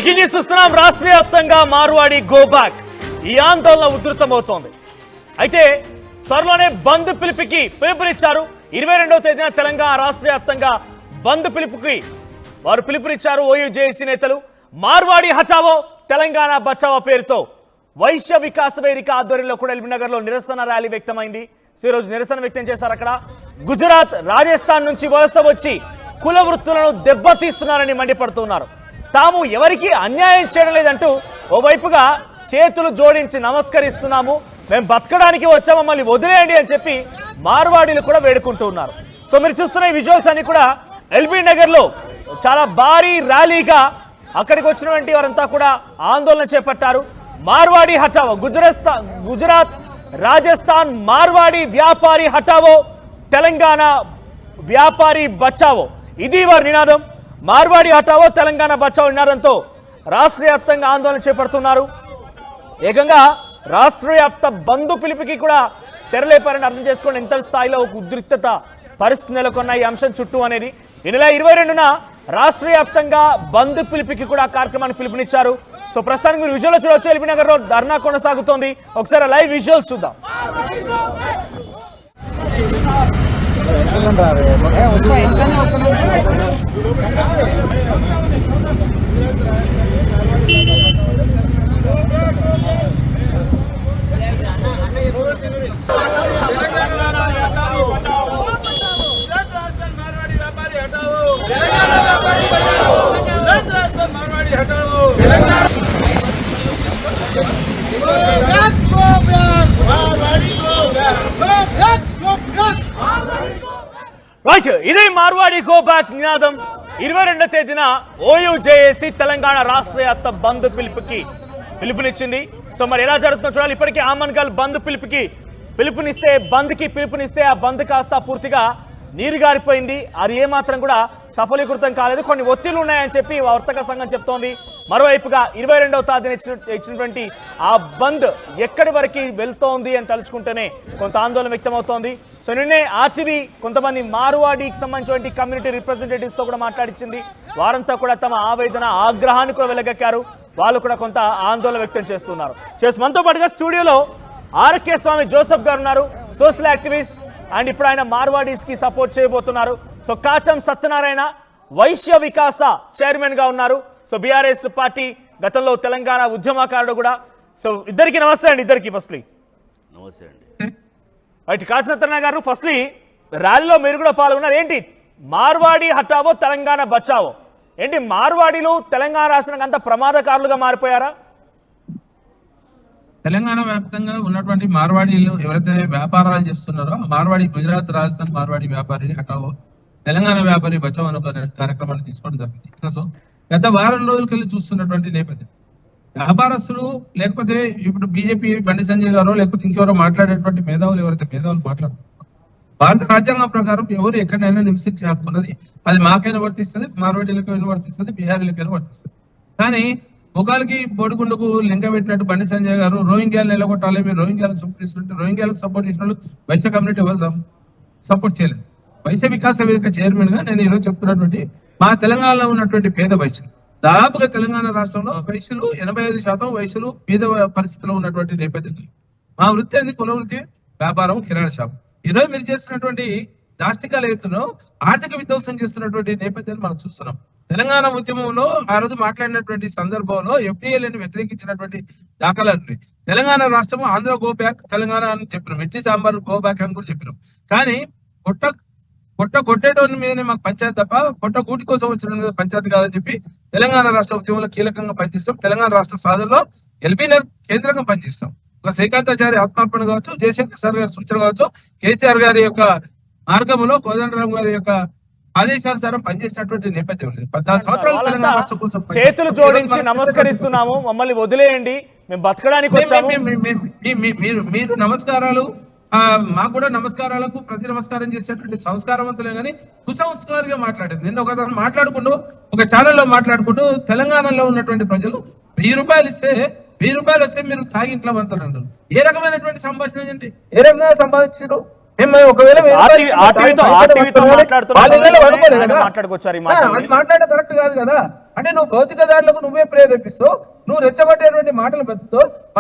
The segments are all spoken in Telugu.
బ్రేకింగ్ న్యూస్ చూస్తున్నాం. రాష్ట్ర వ్యాప్తంగా మార్వాడి గో బ్యాక్ ఈ ఆందోళన ఉధృతమవుతోంది. అయితే త్వరలోనే బంద్ పిలుపునిచ్చారు. 22వ తేదీన తెలంగాణ రాష్ట్ర వ్యాప్తంగా బంద్ వారు పిలుపునిచ్చారు. ఓయూజేఏసీ నేతలు మార్వాడి హటావో తెలంగాణ బచావో పేరుతో వైశ్య వికాస వేదిక ఆధ్వర్యంలో కూడా ఎల్బీనగర్ లో నిరసన ర్యాలీ వ్యక్తమైంది. ఈ రోజు నిరసన వ్యక్తం చేశారు. అక్కడ గుజరాత్, రాజస్థాన్ నుంచి వలస వచ్చి కుల వృత్తులను దెబ్బతీస్తున్నారని మండిపడుతున్నారు. తాము ఎవరికి అన్యాయం చేయడం లేదంటూ ఓవైపుగా చేతులు జోడించి నమస్కరిస్తున్నాము, మేము బతకడానికి వచ్చా, మమ్మల్ని వదిలేయండి అని చెప్పి మార్వాడీలు కూడా వేడుకుంటూ ఉన్నారు. సో మీరు చూస్తున్న ఈ విజువల్స్ అన్ని కూడా ఎల్బీనగర్ లో చాలా భారీ ర్యాలీగా అక్కడికి వచ్చినటువంటి వారంతా కూడా ఆందోళన చేపట్టారు. మార్వాడి హటావో, గుజరాత్, రాజస్థాన్ మార్వాడి వ్యాపారి హటావో, తెలంగాణ వ్యాపారి బచావో, ఇది వారి నినాదం. మార్వాడి హటావో తెలంగాణ బచావో నినాదంతో రాష్ట్ర వ్యాప్తంగా ఆందోళన చేపడుతున్నారు. ఏకంగా రాష్ట్ర వ్యాప్త బంధు పిలుపుకి కూడా తెరలేపారని అర్థం చేసుకోండి. ఎంత స్థాయిలో ఒక ఉద్రిక్తత పరిస్థితి నెలకొన్న ఈ అంశం చుట్టూ అనేది. ఈ నెల 22న రాష్ట్ర వ్యాప్తంగా బంధు పిలుపుకి కూడా కార్యక్రమానికి పిలుపునిచ్చారు. సో ప్రస్తుతానికి మీరు విజువల్ చూడవచ్చు. ఎల్బీనగర్ లో ధర్నా కొనసాగుతోంది. ఒకసారి లైవ్ విజువల్స్ చూద్దాం. రైట్, ఇదే మార్వాడి గో బ్యాక్ నినాదం. 22వ తేదీన ఓయూజేఏసీ తెలంగాణ రాష్ట్ర వ్యాప్త బంద్ పిలుపునిచ్చింది. సో మరి ఎలా జరుగుతుందో చూడాలి. ఇప్పటికే ఆమన్గల్ బంద్ పిలుపునిస్తే ఆ బంద్ కాస్త పూర్తిగా నీరు గారిపోయింది. అది ఏమాత్రం కూడా సఫలీకృతం కాలేదు. కొన్ని ఒత్తిళ్లు ఉన్నాయని చెప్పి వర్తక సంఘం చెప్తోంది. మరోవైపుగా 22వ తేదీన ఇచ్చినటువంటి ఆ బంద్ ఎక్కడి వరకు వెళ్తోంది అని తలుచుకుంటేనే కొంత ఆందోళన వ్యక్తమవుతోంది. సో నిన్నే ఆర్టీవీ కొంతమంది మార్వాడీకి సంబంధించినటువంటి కమ్యూనిటీ రిప్రజెంటేటివ్స్ తో కూడా మాట్లాడించింది. వారంతా కూడా తమ ఆవేదన, ఆగ్రహాన్ని కూడా వెలగక్కారు. వాళ్ళు కూడా కొంత ఆందోళన వ్యక్తం చేస్తున్నారు. మనతో పాటుగా స్టూడియోలో ఆర్కే స్వామి జోసెఫ్ గారు ఉన్నారు, సోషల్ యాక్టివిస్ట్, అండ్ ఇప్పుడు ఆయన మార్వాడీస్ కి సపోర్ట్ చేయబోతున్నారు. సో కాచం సత్యనారాయణ వైశ్య వికాస చైర్మన్ గా ఉన్నారు. సో బీఆర్ఎస్ పార్టీ గతంలో తెలంగాణ ఉద్యమకారుడు కూడా. సో ఇద్దరికి నమస్తే అండి. ఫస్ట్లీ నమస్తే అండి. రైట్, కాచం సత్యనారాయణ గారు, ఫస్ట్లీ ర్యాలీలో మీరు కూడా పాల్గొన్నారు. ఏంటి మార్వాడి హటావో తెలంగాణ బచావో, ఏంటి మార్వాడీలు తెలంగాణ రాష్ట్రానికి అంత ప్రమాదకారులుగా మారిపోయారా? తెలంగాణ వ్యాప్తంగా ఉన్నటువంటి మార్వాడీలు ఎవరైతే వ్యాపారాలు చేస్తున్నారో మార్వాడి, గుజరాత్, రాజస్థాన్ మార్వాడి వ్యాపారి హటావో తెలంగాణ వ్యాపారి బచావో అనే కార్యక్రమాన్ని తీసుకోవడం జరిగింది. గత వారం రోజులకెళ్ళి చూస్తున్నటువంటి నేపథ్యం, వ్యాపారస్తులు లేకపోతే ఇప్పుడు బీజేపీ బండి సంజయ్ గారు లేకపోతే ఇంకెవరో మాట్లాడేటువంటి మేధావులు ఎవరైతే మేధావులు మాట్లాడుతున్నారు, భారత రాజ్యాంగం ప్రకారం ఎవరు ఎక్కడైనా నివసించే హక్కు ఉన్నది. అది మాకైనా వర్తిస్తుంది, మార్వాడీలకైనా వర్తిస్తుంది, బీహారీలకైనా వర్తిస్తుంది. కానీ ముఖాలకి బొడిగుండుకు లింక పెట్టినట్టు బండి సంజయ్ గారు రోహింగ్యాలు నిలగొట్టాలి, మీరు రోహింగ్యాలకు సపోర్ట్ ఇస్తుంటే రోహింగ్యాలకు సపోర్ట్ చేసిన వాళ్ళు వైశ్య కమ్యూనిటీ ఎవరు సపోర్ట్ చేయలేదు. వైశ్య వికాస వేదిక చైర్మన్ గా నేను ఈరోజు చెప్తున్నటువంటి మా తెలంగాణలో ఉన్నటువంటి పేద వైశ్యులు, దాదాపుగా తెలంగాణ రాష్ట్రంలో వైశ్యులు 85% వైశ్యులు పేద పరిస్థితిలో ఉన్నటువంటి నేపథ్యం. మా వృత్తి అది కుల వృత్తి, వ్యాపారం, కిరాణా షాప్. ఈరోజు మీరు చేస్తున్నటువంటి దాష్టికాల ఎత్తులో ఆర్థిక విధ్వంసం చేస్తున్నటువంటి నేపథ్యాన్ని మనం చూస్తున్నాం. తెలంగాణ ఉద్యమంలో ఆ రోజు మాట్లాడినటువంటి సందర్భంలో ఎఫ్డీఏలను వ్యతిరేకించినటువంటి దాఖలాలు. తెలంగాణ రాష్ట్రం ఆంధ్ర గో బ్యాక్ తెలంగాణ అని చెప్పినాం, ఇడ్లీ సాంబార్ గో బ్యాక్ అని కూడా చెప్పినాం. కానీ కొట్టేటోని మీదనే మాకు పంచాయతీ తప్ప గూటి కోసం వచ్చిన మీద పంచాయతీ కాదని చెప్పి తెలంగాణ రాష్ట్ర ఉద్యమంలో కీలకంగా పనిచేస్తాం. తెలంగాణ రాష్ట్ర సాధనలో ఎల్బీనగర్ కేంద్రంగా పనిచేస్తాం. ఒక శ్రీకాంతాచారి ఆత్మార్పణ కావచ్చు, జయశంకర్ సార్ గారి సూచన కావచ్చు, కేసీఆర్ గారి యొక్క మార్గంలో కోదండరామ్ గారి యొక్క ఆదేశానుసారం పనిచేసినటువంటి నేపథ్యం లేదు. 14 సంవత్సరాలు తెలంగాణ రాష్ట్రం కోసం చేతులు జోడించి నమస్కరిస్తున్నాము, మమ్మల్ని వదిలేయండి, మేము బతకడానికి వచ్చాము. మీరు నమస్కారాలు, మాకు కూడా నమస్కారాలకు ప్రతి నమస్కారం చేసేటువంటి సంస్కారవంతులే కానీ కుసంస్కారిగా మాట్లాడారు. నిన్న ఒకసారి మాట్లాడుకుంటూ ఒక ఛానల్లో మాట్లాడుకుంటూ తెలంగాణలో ఉన్నటువంటి ప్రజలు 1000 రూపాయలు వస్తే మీరు తాగి ఇంట్లో వంతారు. ఏ రకమైనటువంటి సంభాషణ అండి? ఏ రకంగా సంపాదించారు? మాట్లాడడం కరెక్ట్ కాదు కదా. అంటే నువ్వు భౌతికదారులకు నువ్వే ప్రేరేపిస్తావు, నువ్వు రెచ్చగొట్టేటువంటి మాటలు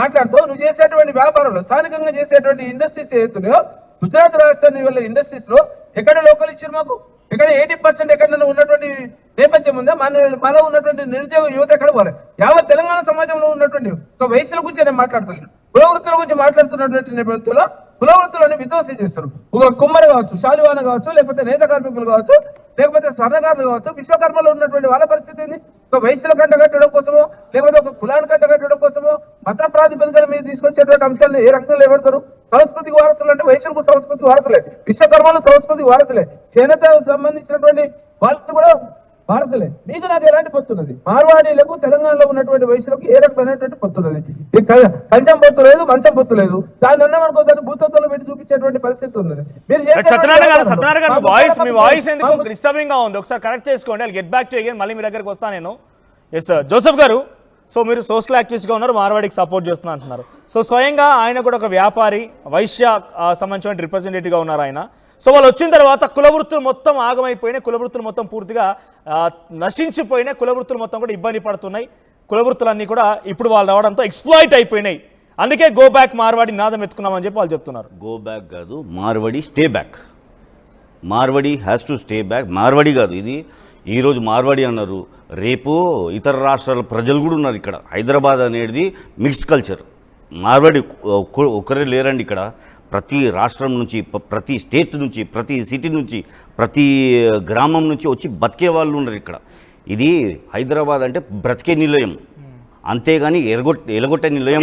మాట్లాడుతావు. నువ్వు చేసేటువంటి వ్యాపారంలో స్థానికంగా చేసేటువంటి ఇండస్ట్రీస్ ఏదైతున్నాయో గుజరాత్ రాజస్థాన్ వల్ల ఇండస్ట్రీస్ లో ఎక్కడ లోకల్ ఇచ్చారు మాకు? ఇక్కడ 80% ఎక్కడైనా ఉన్నటువంటి నేపథ్యం ఉందా? మనలో ఉన్నటువంటి నిరుద్యోగ యువత ఎక్కడ పోలే? యావత్ తెలంగాణ సమాజంలో ఉన్నటువంటి ఒక వయసుల గురించి నేను మాట్లాడుతున్నాను, కుల వృత్తుల గురించి మాట్లాడుతున్నటువంటి నేపథ్యంలో కుల వృత్తులను విధ్వంసం చేస్తారు. ఒక కుమ్మరి కావచ్చు, శాలివాన కావచ్చు, లేకపోతే నేత కార్మికులు కావచ్చు, లేకపోతే స్వర్ణకారులు కావచ్చు, విశ్వకర్మలో ఉన్నటువంటి వాళ్ళ పరిస్థితి ఏంది? ఒక వయసుల కంట కట్టడం కోసమో, లేకపోతే ఒక కులాన్ని కంట కట్టడం కోసమో మత ప్రాతిపదికన మీద తీసుకొచ్చేటువంటి అంశాలను ఏ రంగంలో ఎవడతారు? సంస్కృతికి వారసులు అంటే వయసులకు సంస్కృతి వారసులే, విశ్వకర్మలు సంస్కృతికి వారసులే, చేనేత సంబంధించినటువంటి వాళ్ళు కూడా వారసులే. మీకు నాకు ఎలాంటి పొత్తున్నది? మార్వాడీలకు తెలంగాణలో ఉన్నటువంటి వయసులకు ఏ రకమైనటువంటి పొత్తున్నది? కంచం పొత్తు లేదు, మంచం పొత్తు లేదు. దాన్ని అన్నామనుకో దాన్ని భూతత్వంలో పెట్టి చూపించేటువంటి పరిస్థితి ఉన్నది. మీరు సత్యనారాయణ గారు మీ వాయిస్ ఎందుకు డిస్టర్బింగ్ గా ఉంది? ఒకసారి కరెక్ట్ చేసుకోండి. I'll get back to again, మళ్ళీ మీ దగ్గరకు వస్తాను నేను. ఎస్ సార్, జోసెఫ్ గారు, సో మీరు సోషల్ యాక్టివిస్ట్ గా ఉన్నారు, మార్వాడికి సపోర్ట్ చేస్తున్నా అంటున్నారు. సో స్వయంగా ఆయన కూడా ఒక వ్యాపారి, వైశ్య సంబంధించిన రిప్రజెంటేటివ్ గా ఉన్నారు ఆయన. సో వాళ్ళు వచ్చిన తర్వాత కులవృత్తులు మొత్తం ఆగమైపోయినాయి, కులవృత్తులు మొత్తం పూర్తిగా నశించిపోయినాయి, కులవృత్తులు మొత్తం కూడా ఇబ్బంది పడుతున్నాయి, కులవృత్తులన్నీ కూడా ఇప్పుడు వాళ్ళు రావడంతో ఎక్స్ప్లాయిట్ అయిపోయినాయి. అందుకే గో బ్యాక్ మార్వాడి నాదం ఎత్తుకున్నామని చెప్పి వాళ్ళు చెప్తున్నారు. గో బ్యాక్ కాదు, Marwadi stay back. Marwadi has to stay back. Marwadi కాదు, ఇది ఈరోజు మార్వాడి అన్నారు, రేపు ఇతర రాష్ట్రాల ప్రజలు కూడా ఉన్నారు ఇక్కడ. హైదరాబాద్ అనేది మిక్స్డ్ కల్చర్. మార్వాడి ఒకరే లేరండి ఇక్కడ. ప్రతి రాష్ట్రం నుంచి, ప్రతి స్టేట్ నుంచి, ప్రతి సిటీ నుంచి, ప్రతి గ్రామం నుంచి వచ్చి బతికే వాళ్ళు ఉన్నారు ఇక్కడ. ఇది హైదరాబాద్ అంటే బ్రతికే నిలయం, అంతేగాని ఎలగొట్టే నిలయం.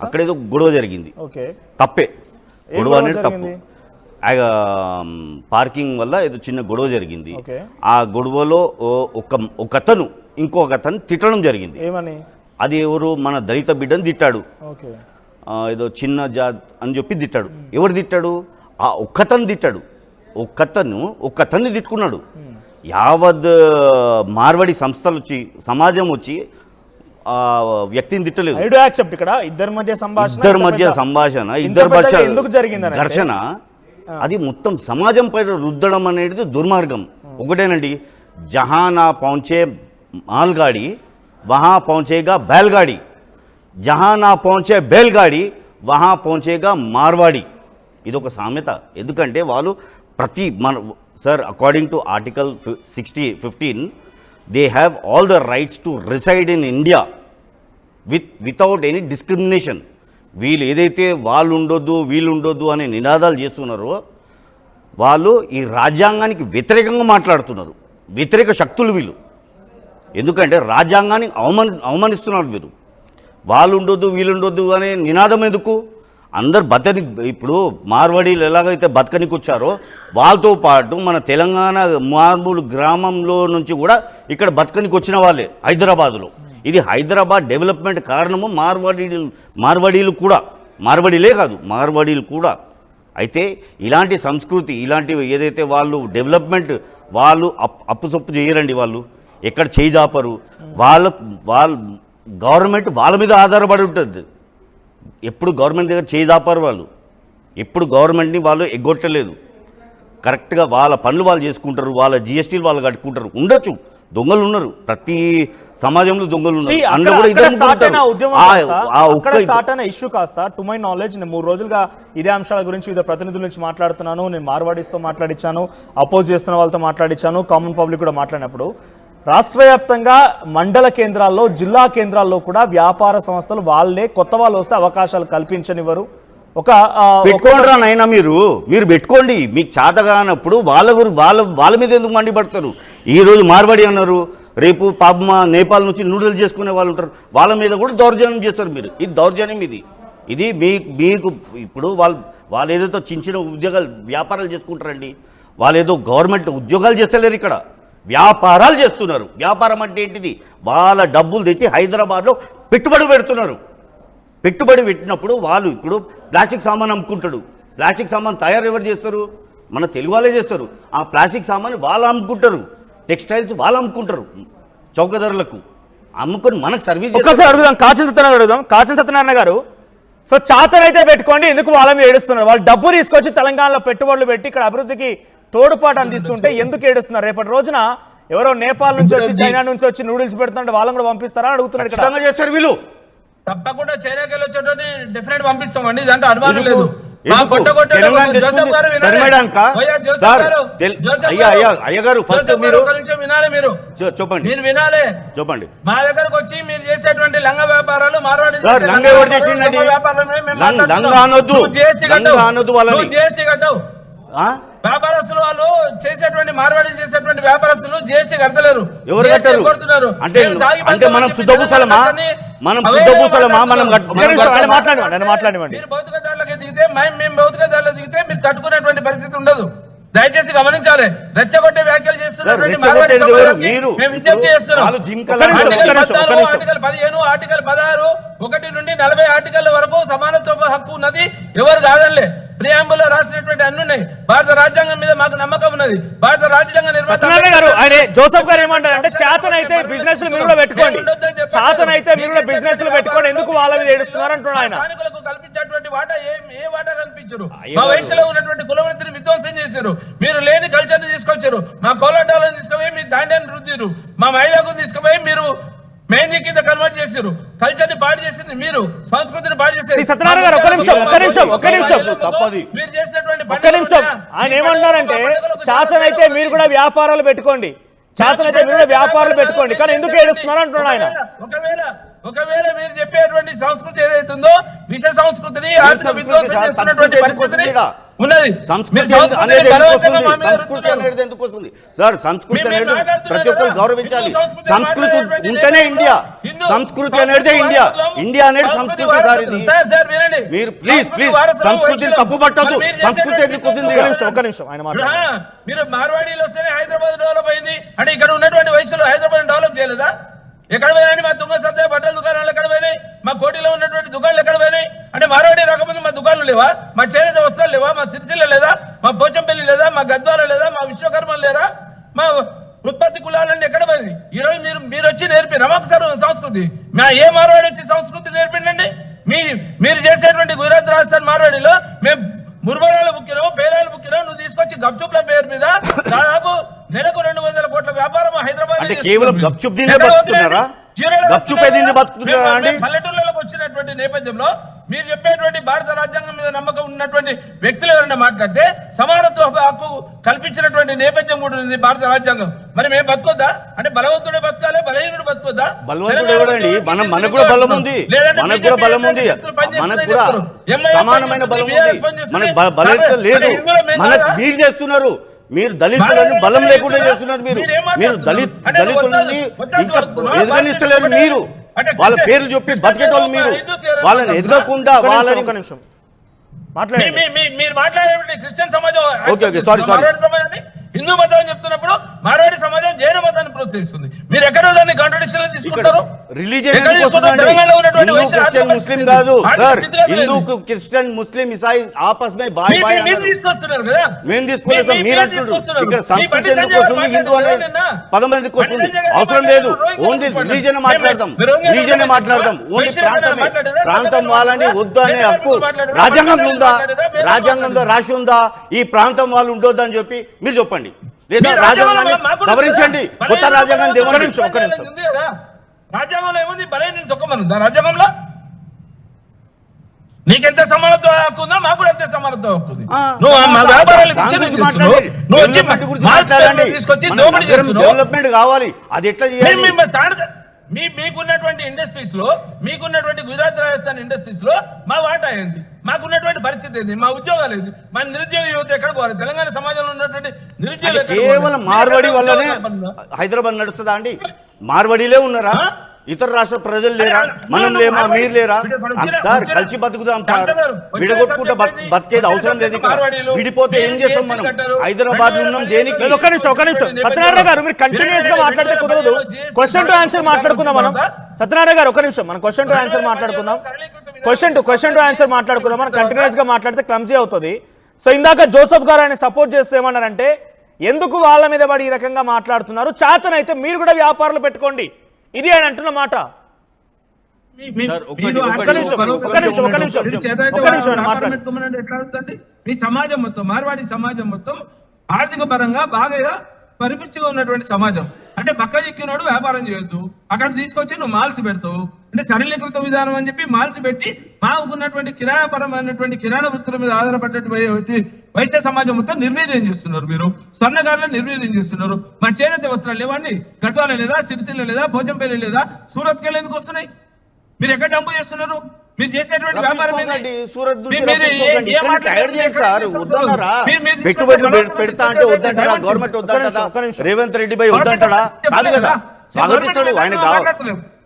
అక్కడేదో గొడవ జరిగింది, తప్పే. గొడవ అనేది తప్పు. పార్కింగ్ వల్ల ఏదో చిన్న గొడవ జరిగింది. ఆ గొడవలో ఒకతను ఇంకొకతను తిట్టడం జరిగింది. అది ఎవరు? మన దళిత బిడ్డను తిట్టాడు, ఏదో చిన్న జాత్ అని చెప్పి తిట్టాడు. ఎవరు తిట్టాడు? ఆ ఒక్కతను తిట్టాడు. ఒక్కతన్ని తిట్టుకున్నాడు. యావత్ మార్వాడి సంస్థలు వచ్చి, సమాజం వచ్చి ఆ వ్యక్తిని తిట్టలేదు. ఇద్దరి మధ్య సంభాషణ, ఘర్షణ, అది మొత్తం సమాజం పైన రుద్దడం అనేది దుర్మార్గం. ఒకటేనండి, జహానా పౌంచే మాల్గాడి वहाँ पहुँचेगा बैलगाड़ी, जहाँ ना पहुँचे बैलगाड़ी वहाँ पहुँचेगा మార్వాడి. ఇది ఒక సామెత. ఎందుకంటే వాళ్ళు ప్రతి sir, according to article 15 they have all the rights to reside in India without any discrimination. వీళ్ళు ఏదైతే వాళ్ళు ఉండొద్దు వీళ్ళు ఉండొద్దు అనే నినాదాలు చేస్తున్నారో వాళ్ళు ఈ రాజ్యాంగానికి వ్యతిరేకంగా మాట్లాడుతున్నారు. వ్యతిరేక శక్తులు వీళ్ళు. ఎందుకంటే రాజ్యాంగాన్ని అవమానిస్తున్నారు వీరు. వాళ్ళు ఉండొద్దు వీళ్ళు ఉండొద్దు అనే నినాదం ఎందుకు? అందరు బతకని, ఇప్పుడు మార్వాడీలు ఎలాగైతే బతకనికి వచ్చారో వాళ్ళతో పాటు మన తెలంగాణ మారుమూల గ్రామంలో నుంచి కూడా ఇక్కడ బతకనికి వచ్చిన వాళ్ళే హైదరాబాదులో. ఇది హైదరాబాద్ డెవలప్మెంట్ కారణము మార్వాడీలు కూడా, మార్వాడీలే కాదు మార్వాడీలు కూడా. అయితే ఇలాంటి సంస్కృతి, ఇలాంటివి ఏదైతే వాళ్ళు డెవలప్మెంట్, వాళ్ళు అప్పుసొప్పు చేయరండి. వాళ్ళు ఎక్కడ చేయి దాపరు. వాళ్ళ గవర్నమెంట్ వాళ్ళ మీద ఆధారపడి ఉంటుంది. ఎప్పుడు గవర్నమెంట్ దగ్గర చేయి దాపారు వాళ్ళు. ఎప్పుడు గవర్నమెంట్ని వాళ్ళు ఎగ్గొట్టలేదు. కరెక్ట్గా వాళ్ళ పనులు వాళ్ళు చేసుకుంటారు, వాళ్ళ జిఎస్టీలు వాళ్ళు కట్టుకుంటారు. ఉండొచ్చు, దొంగలు ఉన్నారు, ప్రతి సమాజంలో దొంగలు ఉన్నారు. ఇష్యూ కాస్త టు మై నాలెడ్జ్, నేను 3 రోజులుగా ఇదే అంశాల గురించి వివిధ ప్రతినిధుల నుంచి మాట్లాడుతున్నాను. నేను మార్వాడీస్తో మాట్లాడించాను, అపోజ్ చేస్తున్న వాళ్ళతో మాట్లాడించాను, కామన్ పబ్లిక్ కూడా మాట్లాడినప్పుడు రాష్ట్ర వ్యాప్తంగా మండల కేంద్రాల్లో, జిల్లా కేంద్రాల్లో కూడా వ్యాపార సంస్థలు వాళ్ళే కొత్త వాళ్ళు వస్తే అవకాశాలు కల్పించనివ్వరు. పెట్టుకోండిరానైనా మీరు పెట్టుకోండి. మీకు చేతగానప్పుడు వాళ్ళ మీద ఎందుకు మండిపడతారు? ఈరోజు మార్వాడి అన్నారు, రేపు పాప నేపాల్ నుంచి నూడిల్స్ చేసుకునే వాళ్ళు ఉంటారు, వాళ్ళ మీద కూడా దౌర్జన్యం చేస్తారు మీరు. ఇది దౌర్జన్యం. ఇది మీకు ఇప్పుడు వాళ్ళు ఏదైతే చిన్న ఉద్యోగాలు వ్యాపారాలు చేసుకుంటారండి. వాళ్ళు ఏదో గవర్నమెంట్ ఉద్యోగాలు చేస్తలేరు, ఇక్కడ వ్యాపారాలు చేస్తున్నారు. వ్యాపారం అంటే ఏంటిది? వాళ్ళ డబ్బులు తెచ్చి హైదరాబాద్లో పెట్టుబడి పెడుతున్నారు. పెట్టుబడి పెట్టినప్పుడు వాళ్ళు ఇప్పుడు ప్లాస్టిక్ సామాన్ అమ్ముకుంటాడు. ప్లాస్టిక్ సామాన్ తయారు ఎవరు చేస్తారు? మన తెలుగు వాళ్ళే చేస్తారు. ఆ ప్లాస్టిక్ సామాన్ వాళ్ళు అమ్ముకుంటారు, టెక్స్టైల్స్ వాళ్ళు అమ్ముకుంటారు చౌకధరలకు. అమ్ముకొని మనకు సర్వీస్. ఒక్కసారి అడుగుదాం, కాచన్ సత్యనారాయణ గారు. సో చాతనైతే పెట్టుకోండి, ఎందుకు వాళ్ళ మీద ఏడుస్తున్నారు? వాళ్ళు డబ్బు తీసుకొచ్చి తెలంగాణలో పెట్టుబడులు పెట్టి ఇక్కడ అభివృద్ధికి తోడుపాటు అందిస్తుంటే ఎందుకు ఏడుస్తున్నారు? రేపటి రోజున ఎవరో నేపాల్ నుంచి వచ్చి చైనా నుంచి వచ్చి నూడిల్స్ పెడుతుంటే వాళ్ళని కూడా పంపిస్తారా అడుగుతున్నారు ఖచ్చితంగా చేస్తారు వీళ్ళు. తప్పకుండా చైనాకి వెళ్ళి వచ్చేటోని డెఫినెట్ పంపిస్తామండి, దాంట్లో అనుమానం లేదు. అయ్యగారు ఫస్ట్ మీరు వినాలి, మీరు చెప్పండి, మీరు వినాలి, చెప్పండి. మా దగ్గరకు వచ్చి మీరు చేసేటువంటి లంగ వ్యాపారాలు మార్వాడి లంగ ఎవరు చేసిండండి? లంగ అనొద్దు, జిఎస్టీ కట్టవు. వ్యాపారస్తులు వాళ్ళు చేసేటువంటి మార్వాడీలు చేసేటువంటి వ్యాపారస్తులు జిఎస్టీ కడతలేరు. ఎవరు కట్టారు? అంటే మనం శుద్ధభూసలమా? మనం శుద్ధభూసలమా? మనం మాట్లాడివ్వండి. మీరు భౌతిక దాడులకు దిగితే మేము భౌతిక దాడులు దిగితే మీరు తట్టుకునేటువంటి పరిస్థితి ఉండదు. దయచేసి గమనించాలి. రెచ్చగొట్టే వ్యాఖ్యలు చేస్తున్నటువంటి విజ్ఞప్తి చేస్తున్నాం. ఆర్టికల్ 15, ఆర్టికల్ 16, 1 నుండి 40 ఆర్టికల్ వరకు సమానత్వ హక్కు ఉన్నది. ఎవరు కాదనిలే. ప్రియాంబులో రాసినటువంటి అన్ని ఉన్నాయి. భారత రాజ్యాంగం మీద మాకు నమ్మకం ఉన్నది. భారత రాజ్యాంగ జోసెఫ్ గారు ఏమంటారంటే చేతనైతే బిజినెస్ మీరు కూడా పెట్టుకోండి, చేతనైతే మీరు కూడా బిజినెస్ పెట్టుకోండి, ఎందుకు వాళ్ళ మీద ఏడుస్తున్నారు అంటున్నారు ఆయన. స్థానికులకు కల్పించేటువంటి వాటా ఏ వాటా కల్పించరు. మా వయసులో ఉన్నటువంటి కులవృత్తిని విధ్వంసం చేశారు. మీరు లేని కల్చర్ ని తీసుకొచ్చారు. మా కోలాటాలను తీసుకుపోయి మీరు దాండ్యాన్ని రుద్దిరు. మా మహిళకు తీసుకుపోయి మీరు మెహందీ కింద కన్వర్ట్ చేశారు. కల్చర్ ని పాడు చేసింది మీరు, సంస్కృతిని పాడు చేశారు. సత్యనారాయణ గారు ఒక్క నిమిషం మీరు చేసినటువంటి ఆయన ఏమంటారంటే చేతనైతే మీరు కూడా వ్యాపారాలు పెట్టుకోండి, చేతనైతే మీరు కూడా వ్యాపారాలు పెట్టుకోండి, కానీ ఎందుకు ఏడుస్తున్నారు అంటున్నాడు ఆయన. ఒకవేళ మీరు చెప్పేటువంటి సంస్కృతి ఏదైతుందో విష సంస్కృతిని ఆర్థిక విధ్వంసం చేస్తున్నటువంటి పరిస్థితిని ఉన్నది. సంస్కృతి అనేది ఎందుకు వస్తుంది సార్? సంస్కృతి అనేది ప్రతి ఒక్కరు గౌరవించాలి. సంస్కృతి ఉంటేనే ఇండియా. సంస్కృతి అనేది ఇండియా. ఇండియా అనేది సంస్కృతి సార్. ఇది మీరు ప్లీజ్ సంస్కృతిని తప్పు పట్టద్దు. సంస్కృతి ఎందుకు వస్తుంది? ఒక్క నిమిషం ఆయన మాట్లాడారు. మీరు మార్వాడీలో వస్తేనే హైదరాబాద్ డెవలప్ అయింది అంటే ఇక్కడ ఉన్నటువంటి వయసులో హైదరాబాద్ డెవలప్ చేయలేదా? ఎక్కడ పోయినాయి మా తుంగ సత్య బట్టల దుకాణాలు ఎక్కడ పోయినాయి? మా కోటిలో ఉన్నటువంటి దుకాణాలు ఎక్కడ పోయినాయి? అంటే మార్వాడి రాకముందు మా దుకాణాలు లేవా? మా చేనేత వస్త్రాలు లేవా? మా సిరిసిల్ల లేదా? మా పోచంపల్లి లేదా? మా గద్వాల లేదా? మా విశ్వకర్మలు లేరా? మా ఉత్పత్తి కులాలన్నీ ఎక్కడ పోయింది? ఈరోజు మీరు వచ్చి నేర్పిన మాకు సార్ సంస్కృతి. మా ఏ మార్వాడి వచ్చి సంస్కృతి నేర్పిండండి? మీరు చేసేటువంటి గుజరాత్ రాజస్థాన్ మార్వాడిలో మేము మురుమరాలు బుక్కినావు, పేరాలు బుక్కినావు, నువ్వు తీసుకొచ్చి గప్చుప్ల పేరు మీద దాదాపు నెలకు 200 కోట్ల వ్యాపారం హైదరాబాద్ పల్లెటూళ్ళలోకి వచ్చినటువంటి నేపథ్యంలో మీరు చెప్పేటువంటి భారత రాజ్యాంగం మీద నమ్మకం ఉన్నటువంటి వ్యక్తులు ఎవరైనా మాట్లాడితే సమానత్వ హక్కు కల్పించినటువంటి నేపథ్యం కూడా ఉంది భారత రాజ్యాంగం. మరి మేము బతుకొద్దా? అంటే బలవంతుడే బతకాలి, బలహీనుడు బతుకొద్దా? మనకు కూడా బలం ఉంది, మనకు కూడా బలం ఉంది, మనకు కూడా సమానమైన బలం ఉంది. మనకు బలం లేదు. మీరు చేస్తున్నారు, మీరు దళితులను బలం లేకుండా చేస్తున్నారు. మీరు దళితులని ఇంకా ఎదగనిస్తలేరు. మీరు వాళ్ళ పేర్లు చెప్పి బతికేటోళ్ళు మీరు. వాళ్ళని ఎదగకుండా వాళ్ళని మీరు మాట్లాడే క్రిస్టియన్ సమాజం హిందూ మతం అని చెప్తున్నప్పుడు మార్వాడి సమాజం జైన మతాన్ని ప్రోత్సహిస్తుంది. మీరు ఎక్కడో దాన్ని కాంట్రడిక్షన్ తీసుకుంటారు. ముస్లిం కాదు సార్, హిందూ క్రిస్టియన్ ముస్లిం ఇసాయి ఆపస్ మే బాయ్ బాయ్ తీసుకొస్తున్నారు కదా. మేము తీసుకోలేదు, మీరు అంటున్నారు. ఇక్కడ సంస్కృతి ఎందుకు వస్తుంది? హిందూ అనే పదం ఎందుకు వస్తుంది? అవసరం లేదు. ఓన్లీ రిలీజన్ మాట్లాడదాం, రిలీజన్ మాట్లాడదాం. ఓన్లీ ప్రాంతం వాళ్ళని వద్దు అనే హక్కు రాజ్యాంగంలో ఉందా? రాజ్యాంగంలో రాసి ఉందా ఈ ప్రాంతం వాళ్ళు ఉండొద్దని చెప్పి? మీరు చెప్పండి. లేదా రాజ్యాంగాన్ని సవరించండి, కొత్త రాజ్యాంగాన్ని. రాజ్యాంగంలో ఏముంది? బలే నేను తొక్కమనుందా రాజ్యాంగంలో? నీకెంత సమానత్వ హక్కు ఉందా? మాకు కూడా అంతే సమానత్వ హక్కు ఉంది. డెవలప్మెంట్ కావాలి. అది ఎట్లా చేయాలి? మీకున్నటువంటి ఇండస్ట్రీస్ లో, మీకున్నటువంటి గుజరాత్ రాజస్థాన్ ఇండస్ట్రీస్ లో మా వాటా ఏంది? మాకున్నటువంటి పరిస్థితి ఏంది? మా ఉద్యోగాలు ఏంది? మన నిరుద్యోగ యువత ఎక్కడ పోవాలి? తెలంగాణ సమాజంలో ఉన్నటువంటి నిరుద్యోగులు కేవలం మార్వాడి వల్లనే హైదరాబాద్ నడుస్తుందా అండి? మార్వాడీలే ఉన్నారా? ఇతర రాష్ట్ర ప్రజలు లేరా? మనం లేమా? మీరు లేరా? సార్ కలిసి బతుకుదాం సార్. విడగొట్టుకుంటే బతికేది అవసరం లేదు. విడిపోతే ఏం చేస్తాం మనం? హైదరాబాద్ ఉన్నాం దేనికి? ఒక నిమిషం సత్యనారాయణ గారు, మీరు కంటిన్యూస్ గా మాట్లాడితే కుదరదు. క్వశ్చన్ టు ఆన్సర్ మాట్లాడుకుందాం మనం. సత్యనారాయణ గారు ఒక నిమిషం, మనం క్వశ్చన్ టు ఆన్సర్ మాట్లాడుకుందాం. క్వశ్చన్ టు ఆన్సర్ మాట్లాడుకుందాం. మనం కంటిన్యూస్ గా మాట్లాడితే క్లమ్జీ అవుతుంది. సో ఇందాక జోసెఫ్ గారు ఆయన సపోర్ట్ చేస్తూ ఏమన్నారంటే, ఎందుకు వాళ్ళ మీద పడి ఈ రకంగా మాట్లాడుతున్నారు? చేతనైతే మీరు కూడా వ్యాపారాలు పెట్టుకోండి, ఇది ఆయన అంటున్న మాట. మీ సమాజం మొత్తం, మార్వాడి సమాజం మొత్తం ఆర్థిక పరంగా బాగా పరిపుష్టిగా ఉన్నటువంటి సమాజం. అంటే పక్క ఎక్కినోడు వ్యాపారం చేయొద్దు, అక్కడ తీసుకొచ్చి నువ్వు మాల్స్ పెడతావు. అంటే సరళీకృత విధానం అని చెప్పి మాల్స్ పెట్టి మాకున్నటువంటి కిరాణపరమైనటువంటి కిరాణా వృత్తుల మీద ఆధారపడేటువంటి వైశ్య సమాజం మొత్తం నిర్వీర్యం చేస్తున్నారు. మీరు స్వర్ణకారులను నిర్వీర్యం చేస్తున్నారు. మా చేనేత వస్త్రాలు లేవండి, గద్వాల లేదా, సిరిసిల్ల లేదా, భోజంపల్లి లేదా, సూరత్ కెళ్ళి ఎందుకు వస్తున్నాయి? మీరు ఎక్కడ డబ్బు చేస్తున్నారు? మీరు చేసేటువంటి వ్యాపారం పెట్టుబడులు పెడతా అంటే వద్దంటారా? గవర్నమెంట్ వద్దంటారా? రేవంత్ రెడ్డి పై వద్దంటారా? కాదు కదా, స్వాగతిస్తాడు ఆయన.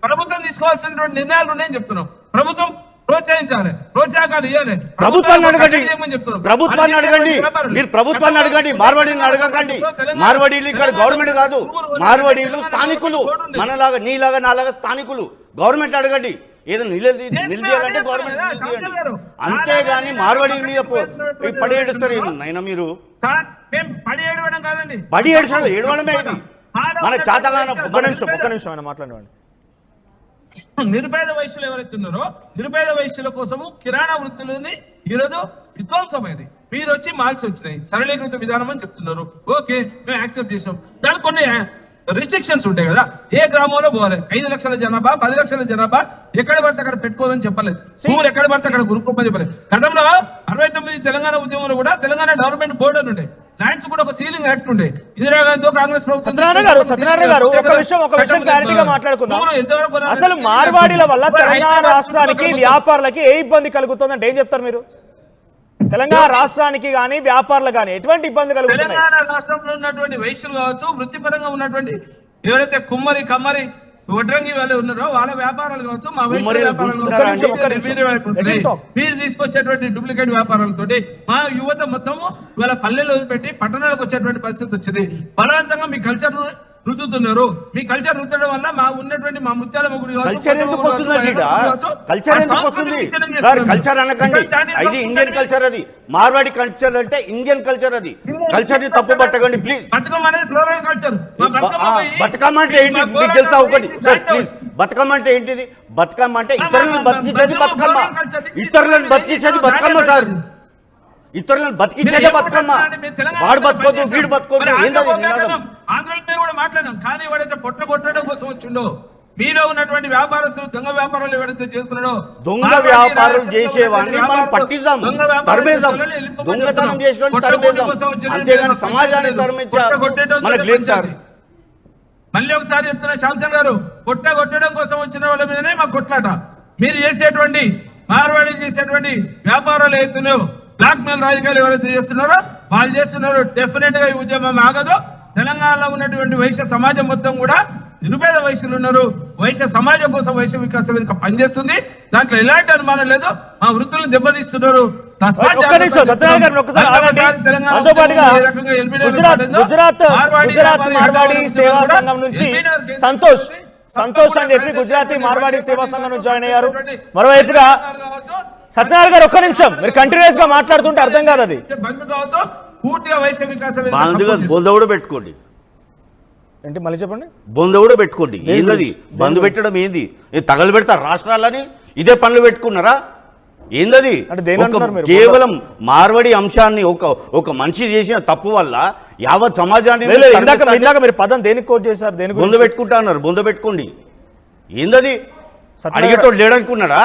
ప్రభుత్వం తీసుకోవాల్సినటువంటి నిర్ణయాలు ఉన్నాయని చెప్తున్నాం. ప్రభుత్వం ప్రోత్సహించాలి, ప్రోత్సాహకాలు ఇవ్వాలి. ప్రభుత్వాన్ని అడగండి, ప్రభుత్వాన్ని అడగండి, మీరు ప్రభుత్వాన్ని అడగండి, మార్వాడీని అడగకండి. మార్వాడీలు ఇక్కడ గవర్నమెంట్ కాదు, మార్వాడీలు స్థానికులు, మనలాగా నీలాగా నాలాగా స్థానికులు. గవర్నమెంట్ అడగండి, ఏదో నిలదీయాలంటే గవర్నమెంట్ నిలదీయండి. అంతేగాని మార్వాడీల మీద పడి ఏడుస్తారు అయినా మీరు. పడి ఏడుస్తాడు, ఏడవడమే ఇది మన చేతగాన. ఒక్క నిమిషం ఆయన మాట్లాడండి. నిరుపేద వైశ్యులు ఎవరైతే ఉన్నారో నిరుపేద వైశ్యుల కోసము కిరాణా వృత్తులని ఈరోజు విధ్వంసమైంది. మీరు వచ్చి మాల్స్ వచ్చినాయి, సరళీకృత విధానం అని చెప్తున్నారు. ఓకే, మేము యాక్సెప్ట్ చేసాం. దానికి కొన్ని రిస్ట్రిక్షన్స్ ఉంటాయి కదా. ఏ గ్రామంలో పోవాలి, 5 లక్షల జనాభా, 10 లక్షల జనాభా, ఎక్కడ పడితే అక్కడ పెట్టుకోదని చెప్పలేదు. ఊరు ఎక్కడ పడితే అక్కడ గురుకోమని చెప్పలేదు. గతంలో 69 తెలంగాణ ఉద్యమంలో కూడా తెలంగాణ గవర్నమెంట్ బోర్డు అని ఉండే, ల్యాండ్స్ కూడా ఒక సీలింగ్ యాక్ట్ ఉండే. ఇందిరాగాంధీతో కాంగ్రెస్ ప్రభుత్వం. సత్యనారాయణ గారు ఒక విషయం క్లారిటీగా మాట్లాడుకుందాం. అసలు మార్వాడీల వల్ల తెలంగాణ రాష్ట్రానికి వ్యాపారులకి ఏ ఇబ్బంది కలుగుతుందంటే ఏం చెప్తారు మీరు? తెలంగాణ రాష్ట్రానికి కానీ వ్యాపారులు కానీ ఎటువంటి ఇబ్బంది కలుగుతుంది? తెలంగాణ రాష్ట్రంలో ఉన్నటువంటి వైశ్యులు కావచ్చు, వృత్తిపరంగా ఉన్నటువంటి ఎవరైతే కుమ్మరి, కమ్మరి, వడ్రంగి వాళ్ళు ఉన్నారో వాళ్ళ వ్యాపారాలు కావచ్చు, మా వైశ్య మీరు తీసుకొచ్చేటువంటి డూప్లికేట్ వ్యాపారాలతో మా యువత మొత్తము ఇవాళ పల్లెలు వదిలిపెట్టి పట్టణాలకు వచ్చేటువంటి పరిస్థితి వచ్చింది. బలవంతంగా మీ కల్చర్ రుద్దుతున్నారు. మీ కల్చర్ రుద్దడం వల్ల మా ఉన్నటువంటి మా ముత్యాల ముగ్గురు కల్చర్ అనకండి. అది ఇండియన్ కల్చర్, అది మార్వాడి కల్చర్ అంటే ఇండియన్ కల్చర్. అది కల్చర్ ని తప్పు పట్టకండి ప్లీజ్. బతుకమ్మ అనేది ఫ్లోరల్ కల్చర్. బతుకమ్మ అంటే ఏంటి మీకు తెలుసా? ఒకటి సార్ ప్లీజ్, బతుకమ్మ అంటే ఏంటిది? బతుకమ్మ అంటే ఇతరులను బతికించేది బతుకమ్మ. ఇతరులను బతికించేది బతుకమ్మ సార్, ఇతరులను బతికించేదే బతుకమ్మ. వాడు బతుకోదు, వీడు బతుకోదు. ఆంధ్రలో కూడా మాట్లాడాం, కానీ వాడైతే పొట్ట కొట్టడం కోసం వచ్చిండో, మీలో ఉన్నటువంటి వ్యాపారస్తులు దొంగ వ్యాపారాలు ఎవరైతే చేస్తున్నాడో, దొంగ వ్యాపారాలు చేసేవాడిని మనం పట్టిద్దాం, తరిమేద్దాం. దొంగతనం చేసేవాడిని తరిమేద్దాం, అంతేగాని సమాజాన్ని తరిమించాలి మనకు లేదు సార్. మళ్ళీ ఒకసారి చెప్తున్నా శాంసన్ గారు, పొట్ట కొట్టడం కోసం వచ్చిన వాళ్ళ మీదనే మాకు కొట్లాట. మీరు చేసేటువంటి మార్వాడి చేసేటువంటి వ్యాపారాలు ఏతున్నాయో, బ్లాక్ మెయిల్ రాజకీయాలు ఎవరైతే చేస్తున్నారో వాళ్ళు చేస్తున్నారు. డెఫినెట్ గా ఈ ఉద్యమం ఆగదు. తెలంగాణలో ఉన్నటువంటి వైశ్య సమాజం మొత్తం కూడా నిరుపేద వైశ్యులు ఉన్నారు. వైశ్య సమాజం కోసం వైశ్య వికాస వేదిక పనిచేస్తుంది. దాంట్లో ఎలాంటి అనుమానం లేదు. మా వృత్తులను దెబ్బతీస్తున్నారు. గుజరాత్ మార్వాడి సేవా సంఘం నుంచి సంతోష్ అని చెప్పి గుజరాతీ మార్వాడి సేవా సంఘం నుంచి జాయిన్ అయ్యారు. మరోవైపుగా సత్యనారాయణ గారు ఒక్క నిమిషం, మీరు కంటిన్యూస్ గా మాట్లాడుతుంటే అర్థం కాదు. అది పూర్తిగా వైశ్య వికాస బొంద కూడా పెట్టుకోండి. ఏంటి మళ్ళీ చెప్పండి? బొంద కూడా పెట్టుకోండి. ఏంది బంద్ పెట్టడం? ఏంది తగలు పెడతారు రాష్ట్రాలని? ఇదే పనులు పెట్టుకున్నారా? ఏందది? కేవలం మార్వాడి అంశాన్ని ఒక మనిషి చేసిన తప్పు వల్ల యావత్ సమాజాన్ని ఇందాక మీరు పదం దేనికి కోట్ చేశారు? దేనికి బొంద పెట్టుకుంటా అన్నారు. బొంద పెట్టుకోండి. ఏందది? అడిగేటోడు లేడనుకున్నాడా?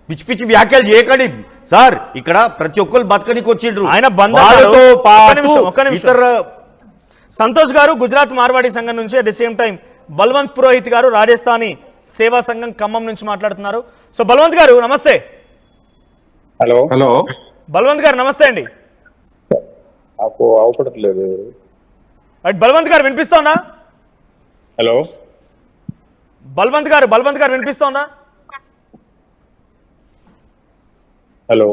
పిచ్చి పిచ్చి వ్యాఖ్యలు చేయకండి సార్. ఇక్కడ ప్రతి ఒక్కరు బతకనికి వచ్చిండ్రు. ఆయన సంతోష్ గారు గుజరాత్ మార్వాడి సంఘం నుంచి, at the same time Balwant Purohit గారు రాజస్థానీ సేవా సంఘం ఖమ్మం నుంచి మాట్లాడుతున్నారు. సో బల్వంత్ గారు నమస్తే. హలో బల్వంత్ గారు నమస్తే అండి. బల్వంత్ గారు వినిపిస్తోందా? హలో బల్వంత్ గారు వినిపిస్తోందా? హలో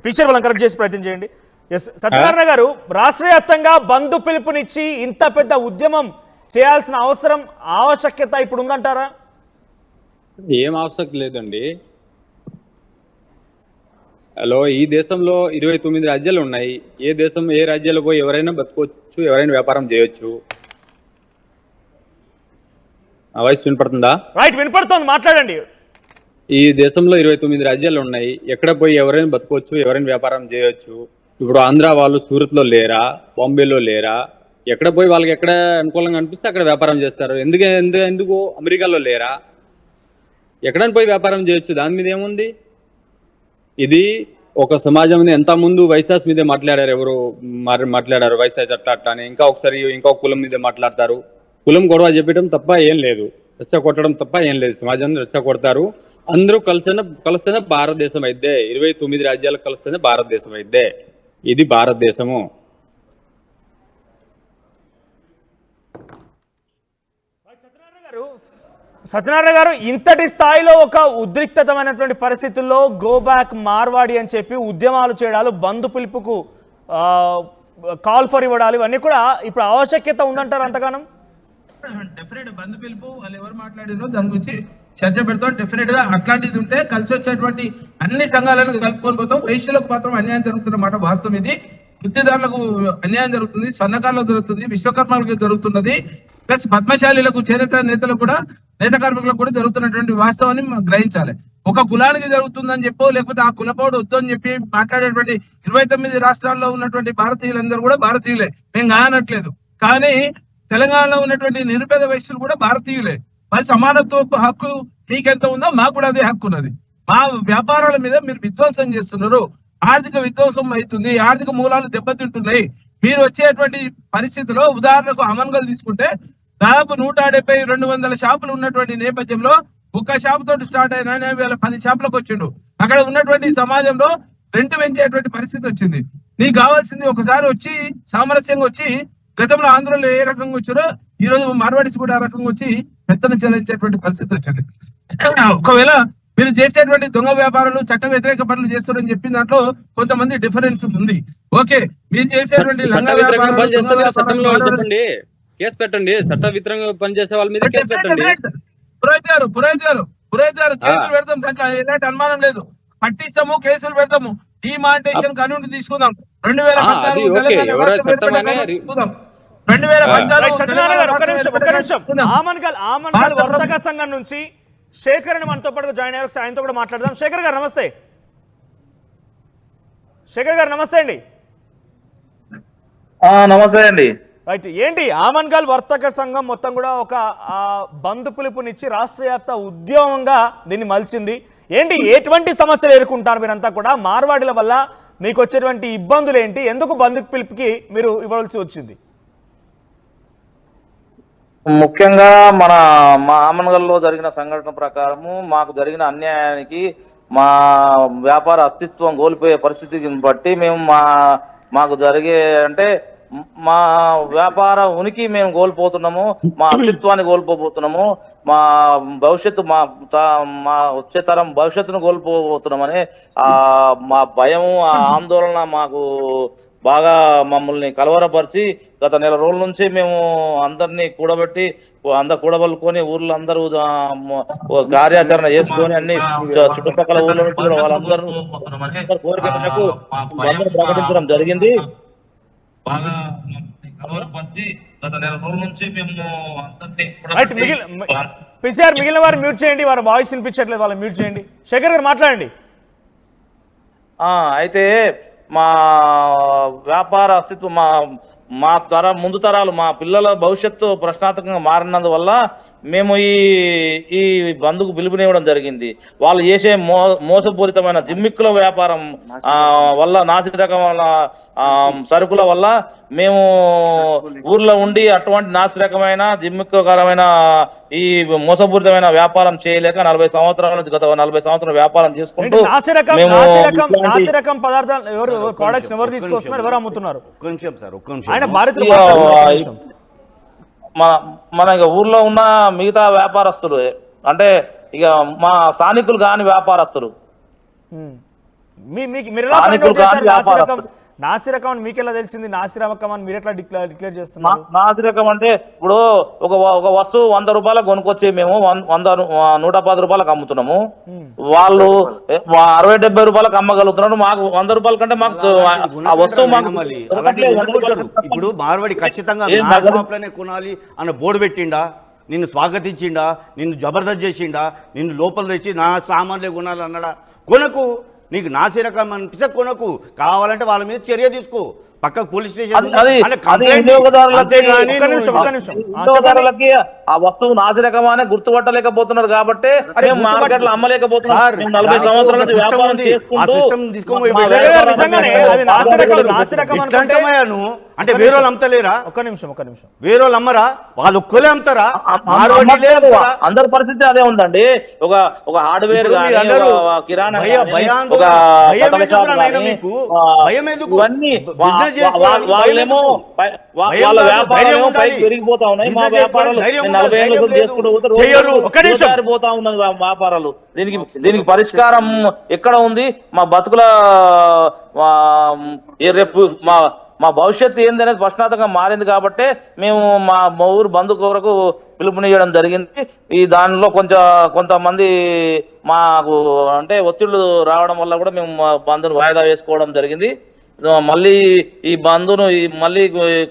ఫీచర్ వాళ్ళని కరెక్ట్ చేసి ప్రయత్నం చేయండి. ఎస్ సత్యనారాయణ గారు, రాష్ట్ర వ్యాప్తంగా బంద్ పిలుపునిచ్చి ఇంత పెద్ద ఉద్యమం చేయాల్సిన ఆవశ్యకత ఇప్పుడు ఉందంటారా? ఏం ఆవశ్యకత లేదండి. హలో, ఈ దేశంలో 29 రాజ్యాలు ఉన్నాయి. ఏ రాజ్యాలు పోయి ఎవరైనా బతుకోవచ్చు, ఎవరైనా వ్యాపారం చేయొచ్చు. ఆ వాయిస్ వినపడుతుందా? రైట్, వినపడుతోంది, మాట్లాడండి. ఈ దేశంలో 29 రాజ్యాలు ఉన్నాయి. ఎక్కడ పోయి ఎవరైనా బతుకోవచ్చు, ఎవరైనా వ్యాపారం చేయొచ్చు. ఇప్పుడు ఆంధ్ర వాళ్ళు సూరత్లో లేరా, బాంబేలో లేరా? ఎక్కడ పోయి వాళ్ళకి ఎక్కడ అనుకూలంగా అనిపిస్తే అక్కడ వ్యాపారం చేస్తారు. ఎందుకు అమెరికాలో లేరా? ఎక్కడని పోయి వ్యాపారం చేయొచ్చు, దాని మీద ఏముంది? ఇది ఒక సమాజం ఎంత ముందు వైశాస్ మీదే మాట్లాడారు, ఎవరు మాట్లాడారు వైశాస్ అట్లా అట్లా అని, ఇంకా ఒకసారి ఇంకొక కులం మీదే మాట్లాడతారు. కులం గొడవ చెప్పడం తప్ప ఏం లేదు, రెచ్చ కొట్టడం తప్ప ఏం లేదు. సమాజాన్ని రెచ్చ కొడతారు. అందరూ కలిస్తేనే భారతదేశం అయితే, 29 రాజ్యాలు కలిస్తేనే భారతదేశం అయితే. ఇది భారతదేశము. సత్యనారాయణ గారు, ఇంతటి స్థాయిలో ఒక ఉద్రిక్తమైనటువంటి పరిస్థితుల్లో గో బ్యాక్ మార్వాడి అని చెప్పి ఉద్యమాలు చేయడాలు, బంధు పిలుపుకు కాల్ ఫర్ ఇవ్వడాలు, ఇవన్నీ కూడా ఇప్పుడు ఆవశ్యకత ఉందంటారు అంతగానం? డెఫినెట్ బంధు పిలుపు వాళ్ళు ఎవరు మాట్లాడారో దాని గురించి చర్చ పెడతాం. డెఫినెట్ గా అట్లాంటిది ఉంటే కలిసి వచ్చేటువంటి అన్ని సంఘాలను కలుపుకొని పోతాం. వైశ్యులకు మాత్రం అన్యాయం జరుగుతున్నమాట వాస్తవం. ఇది వృత్తిదారులకు అన్యాయం జరుగుతుంది, స్వర్ణకారులకు జరుగుతుంది, విశ్వకర్మలకు జరుగుతున్నది, ప్లస్ పద్మశాలీలకు, చేనేత నేతలకు కూడా, నేత కార్మికులకు కూడా జరుగుతున్నటువంటి వాస్తవాన్ని గ్రహించాలి. ఒక కులానికి జరుగుతుందని చెప్పో, లేకపోతే ఆ కులపోడు వద్దు అని చెప్పి మాట్లాడేటువంటి 29 రాష్ట్రాల్లో ఉన్నటువంటి భారతీయులందరూ కూడా భారతీయులే, మేము కానట్లేదు. కానీ తెలంగాణలో ఉన్నటువంటి నిరుపేద వైశ్యులు కూడా భారతీయులే. మరి సమానత్వపు హక్కు మీకెంత ఉందో మాకు కూడా అదే హక్కు ఉన్నది. మా వ్యాపారాల మీద మీరు విధ్వంసం చేస్తున్నారు, ఆర్థిక విధ్వంసం అవుతుంది, ఆర్థిక మూలాలు దెబ్బతింటున్నాయి. మీరు వచ్చేటువంటి పరిస్థితిలో ఉదాహరణకు అమన్గల్ తీసుకుంటే దాదాపు 170-200 షాపులు ఉన్నటువంటి నేపథ్యంలో ఒక్క షాపు తోటి స్టార్ట్ అయినా 10 షాపులకు వచ్చిండు. అక్కడ ఉన్నటువంటి సమాజంలో రెంట్ పెంచేటువంటి పరిస్థితి వచ్చింది. నీకు కావాల్సింది ఒకసారి వచ్చి సామరస్యంగా వచ్చి, గతంలో ఆంధ్రలో ఏ రకంగా వచ్చారో ఈ రోజు మార్వాడిస్ కూడా ఆ రకంగా వచ్చి పెత్తనం చెల్లించేటువంటి పరిస్థితి వచ్చింది. ఒకవేళ మీరు చేసేటువంటి దొంగ వ్యాపారాలు, చట్ట వ్యతిరేక పనులు చేస్తారని చెప్పిన దాంట్లో కొంతమంది డిఫరెన్స్ ఉంది. ఓకే, మీరు చేసేటువంటి చెప్పండి, కేసు పెట్టండి. చట్ట వ్యతిరేకంగా పనిచేసే వాళ్ళ మీద కేసు పెట్టండి. పురోహిత్ గారు కేసులు పెడతాం, దాంట్లో ఎలాంటి అనుమానం లేదు. పట్టిస్తాము, కేసులు పెడతాము. డిమానిటేషన్ కన్యూన్ తీసుకుందాం. 2014 ఆమన్గల్ వర్తక సంఘం నుంచి శేఖర్ అని మనతో పాటు జాయిన్ అయ్యారు. ఆయనతో కూడా మాట్లాడదాం. శేఖర్ గారు నమస్తే. శేఖర్ గారు నమస్తే అండి. నమస్తే అండి. రైట్, ఏంటి ఆమన్గల్ వర్తక సంఘం మొత్తం కూడా ఒక బంధు పిలుపునిచ్చి రాష్ట్ర వ్యాప్త ఉద్యమంగా దీన్ని మలిచింది. ఏంటి, ఎటువంటి సమస్యలు ఎదుర్కొంటారు మీరంతా కూడా? మార్వాడిల వల్ల మీకు వచ్చేటువంటి ఇబ్బందులు ఏంటి? ఎందుకు బంధు పిలుపుకి మీరు ఇవ్వాల్సి వచ్చింది? ముఖ్యంగా మా ఆమన్గల్లో జరిగిన సంఘటన ప్రకారము మాకు జరిగిన అన్యాయానికి, మా వ్యాపార అస్తిత్వం కోల్పోయే పరిస్థితిని బట్టి మేము మాకు జరిగే అంటే మా వ్యాపార ఉనికి మేము కోల్పోతున్నాము, మా అస్తిత్వాన్ని కోల్పోతున్నాము, మా భవిష్యత్తు మా వచ్చే తరం భవిష్యత్తును కోల్పోతున్నామని మా భయము, ఆ ఆందోళన మాకు బాగా మమ్మల్ని కలవరపరిచి గత నెల రోజుల నుంచి మేము అందరినీ కూడబలుకొని ఊర్లో అందరూ కార్యాచరణ చేసుకొని అన్ని చుట్టుపక్కల ఊర్ల నుంచి వాళ్ళందరూ కోరిక మేరకు ప్రకటించడం జరిగింది. మిగిలిన వారు మ్యూట్ చేయండి, వారు వాయిస్ వినిపించట్లేదు, వాళ్ళు మ్యూట్ చేయండి. శేఖర్ గారు మాట్లాడండి. అయితే మా వ్యాపార అస్తిత్వం, మా ముందు తరాలు, మా పిల్లల భవిష్యత్తు ప్రశ్నార్థకంగా మారినందువల్ల మేము ఈ బంధుకు పిలుపునివ్వడం జరిగింది. వాళ్ళు చేసే మోసపూరితమైన జిమ్మిక్కుల వ్యాపారం వల్ల, నాసి రకమైన సరుకుల వల్ల మేము ఊర్లో ఉండి అటువంటి నాసి రకమైన జిమ్మిక్కుకరమైన ఈ మోసపూరితమైన వ్యాపారం చేయలేక 40 సంవత్సరాల నుంచి, గత 40 సంవత్సరాల వ్యాపారం చేసుకుంటూ ఎవరు తీసుకొస్తున్నారు, ఎవరు అమ్ముతున్నారు? మన ఊర్లో ఉన్న మిగతా వ్యాపారస్తులు, అంటే ఇక మా స్థానికులు కాని వ్యాపారస్తులు, నాసిరకం అని మీకు ఎలా తెలిసింది? నాసిరకం అని మీరు ఎట్లా డిక్లేర్ చేస్తున్నారు? నాసిరకం అంటే ఇప్పుడు ఒక వస్తువు 100 రూపాయలకు కొనుక్కొచ్చి మేము 110 రూపాయలకు అమ్ముతున్నాము. వాళ్ళు 60-70 రూపాయలకు అమ్మగలుగుతున్నారు. మాకు 100 రూపాయల కంటే మాకు ఆ వస్తువు ఇప్పుడు మార్వాడి ఖచ్చితంగా కొనాలి అన్న బోర్డు పెట్టిండా, నిన్ను స్వాగతించిండా, నిన్ను జబర్దస్త్ చేసిండా, నిన్ను లోపల తెచ్చి నా సామాన్లే కొనాలి అన్నాడా? కొనకు. నీకు నాసి రకం అనిపిస్తే కొనకు, కావాలంటే వాళ్ళ మీద చర్య తీసుకో, పక్కకు పోలీస్ స్టేషన్ వినియోగదారులకి ఆ వస్తువు నాసిరకమానే గుర్తుపట్టలేకపోతున్నారు కాబట్టి మార్కెట్లో అమ్మలేకపోతున్నారు. 40 సంవత్సరాల నుంచి వ్యాపారం అంటే వేరే వాళ్ళు అమ్ముతలేరా? ఒక్క నిమిషం వేరే వాళ్ళు అమ్మరా? వాళ్ళు ఒక్కలే అమ్ముతారా? అందరి పరిస్థితి అదే ఉందండి. ఒక హార్డ్వేర్ కిరాణా వాళ్ళేమో వాళ్ళ వ్యాపారం పైకి పెరిగిపోతా ఉన్నాయి, మా వ్యాపారాలు 40 ఏళ్ళు చేసుకుంటూ పోతా ఉన్నది వ్యాపారాలు. దీనికి పరిష్కారం ఎక్కడ ఉంది? మా బతుకుల రేపు మా భవిష్యత్తు ఏంది అనేది ప్రశ్నార్థకంగా మారింది కాబట్టి మేము మా ఊరు బంధు కొరకు పిలుపునియడం జరిగింది. ఈ దానిలో కొంతమంది మాకు అంటే ఒత్తిళ్లు రావడం వల్ల కూడా మేము బంధును వాయిదా వేసుకోవడం జరిగింది. మళ్ళీ ఈ బంధును మళ్ళీ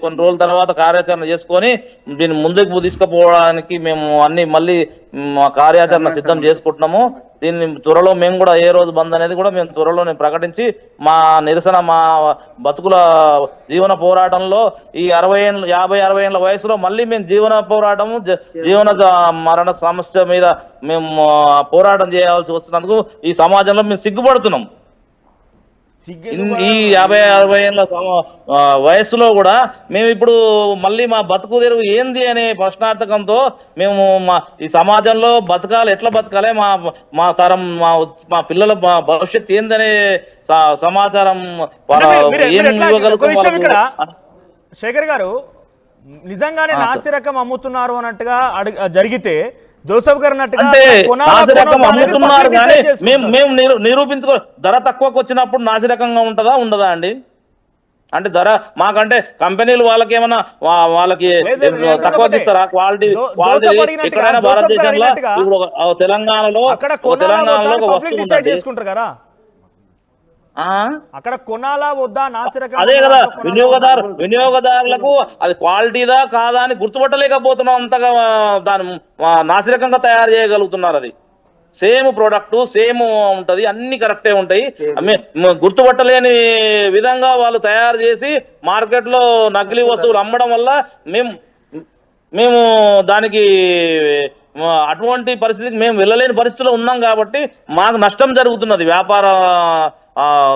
కొన్ని రోజుల తర్వాత కార్యాచరణ చేసుకొని దీన్ని ముందుకు తీసుకుపోవడానికి మేము అన్ని మళ్ళీ కార్యాచరణ సిద్ధం చేసుకుంటున్నాము. దీన్ని త్వరలో మేము కూడా ఏ రోజు బంద్ అనేది కూడా మేము త్వరలోనే ప్రకటించి మా నిరసన, మా బతుకుల జీవన పోరాటంలో ఈ 50-60 ఏళ్ళ వయసులో మళ్ళీ మేము జీవన పోరాటము, జీవన మరణ సమస్య మీద మేము పోరాటం చేయాల్సి వస్తున్నందుకు ఈ సమాజంలో మేము సిగ్గుపడుతున్నాం. ఈ 50-60 ఏళ్ళ వయస్సులో కూడా మేము ఇప్పుడు మళ్ళీ మా బతుకు తెరువు ఏంది అనే ప్రశ్నార్థకంతో మేము ఈ సమాజంలో బతకాలి, ఎట్లా బతకాలి, మా తరం మా పిల్లల భవిష్యత్తు ఏందనే సమాచారం శేఖర్ గారు, నిజంగానే నాసి రకం అమ్ముతున్నారు అన్నట్టుగా జరిగితే జోసెఫ్ గారు అమ్ముతున్నారు కానీ మేము నిరూపించుకో, ధర తక్కువకు వచ్చినప్పుడు నాసిరకంగా ఉంటుందా ఉండదా అండి? అంటే ధర మాకంటే కంపెనీలు వాళ్ళకి ఏమన్నా వాళ్ళకి తక్కువకి ఇస్తారా? క్వాలిటీ ఎక్కడైనా భారతదేశంలో ఇప్పుడు తెలంగాణలో చేసుకుంటారు కదా, అక్కడ కొనాలా వద్దా నాసిరకం? అదే కదా, వినియోగదారులకు అది క్వాలిటీదా కాదా అని గుర్తుపట్టలేకపోతున్నాం. అంతగా దాని నాసిరకంగా తయారు చేయగలుగుతున్నారు. అది సేమ్ ప్రోడక్ట్ సేమ్ ఉంటది, అన్ని కరెక్టే ఉంటాయి. గుర్తుపట్టలేని విధంగా వాళ్ళు తయారు చేసి మార్కెట్ లో నకిలీ వస్తువులు అమ్మడం వల్ల మేము దానికి అటువంటి పరిస్థితికి మేము వెళ్ళలేని పరిస్థితిలో ఉన్నాం కాబట్టి మాకు నష్టం జరుగుతున్నది.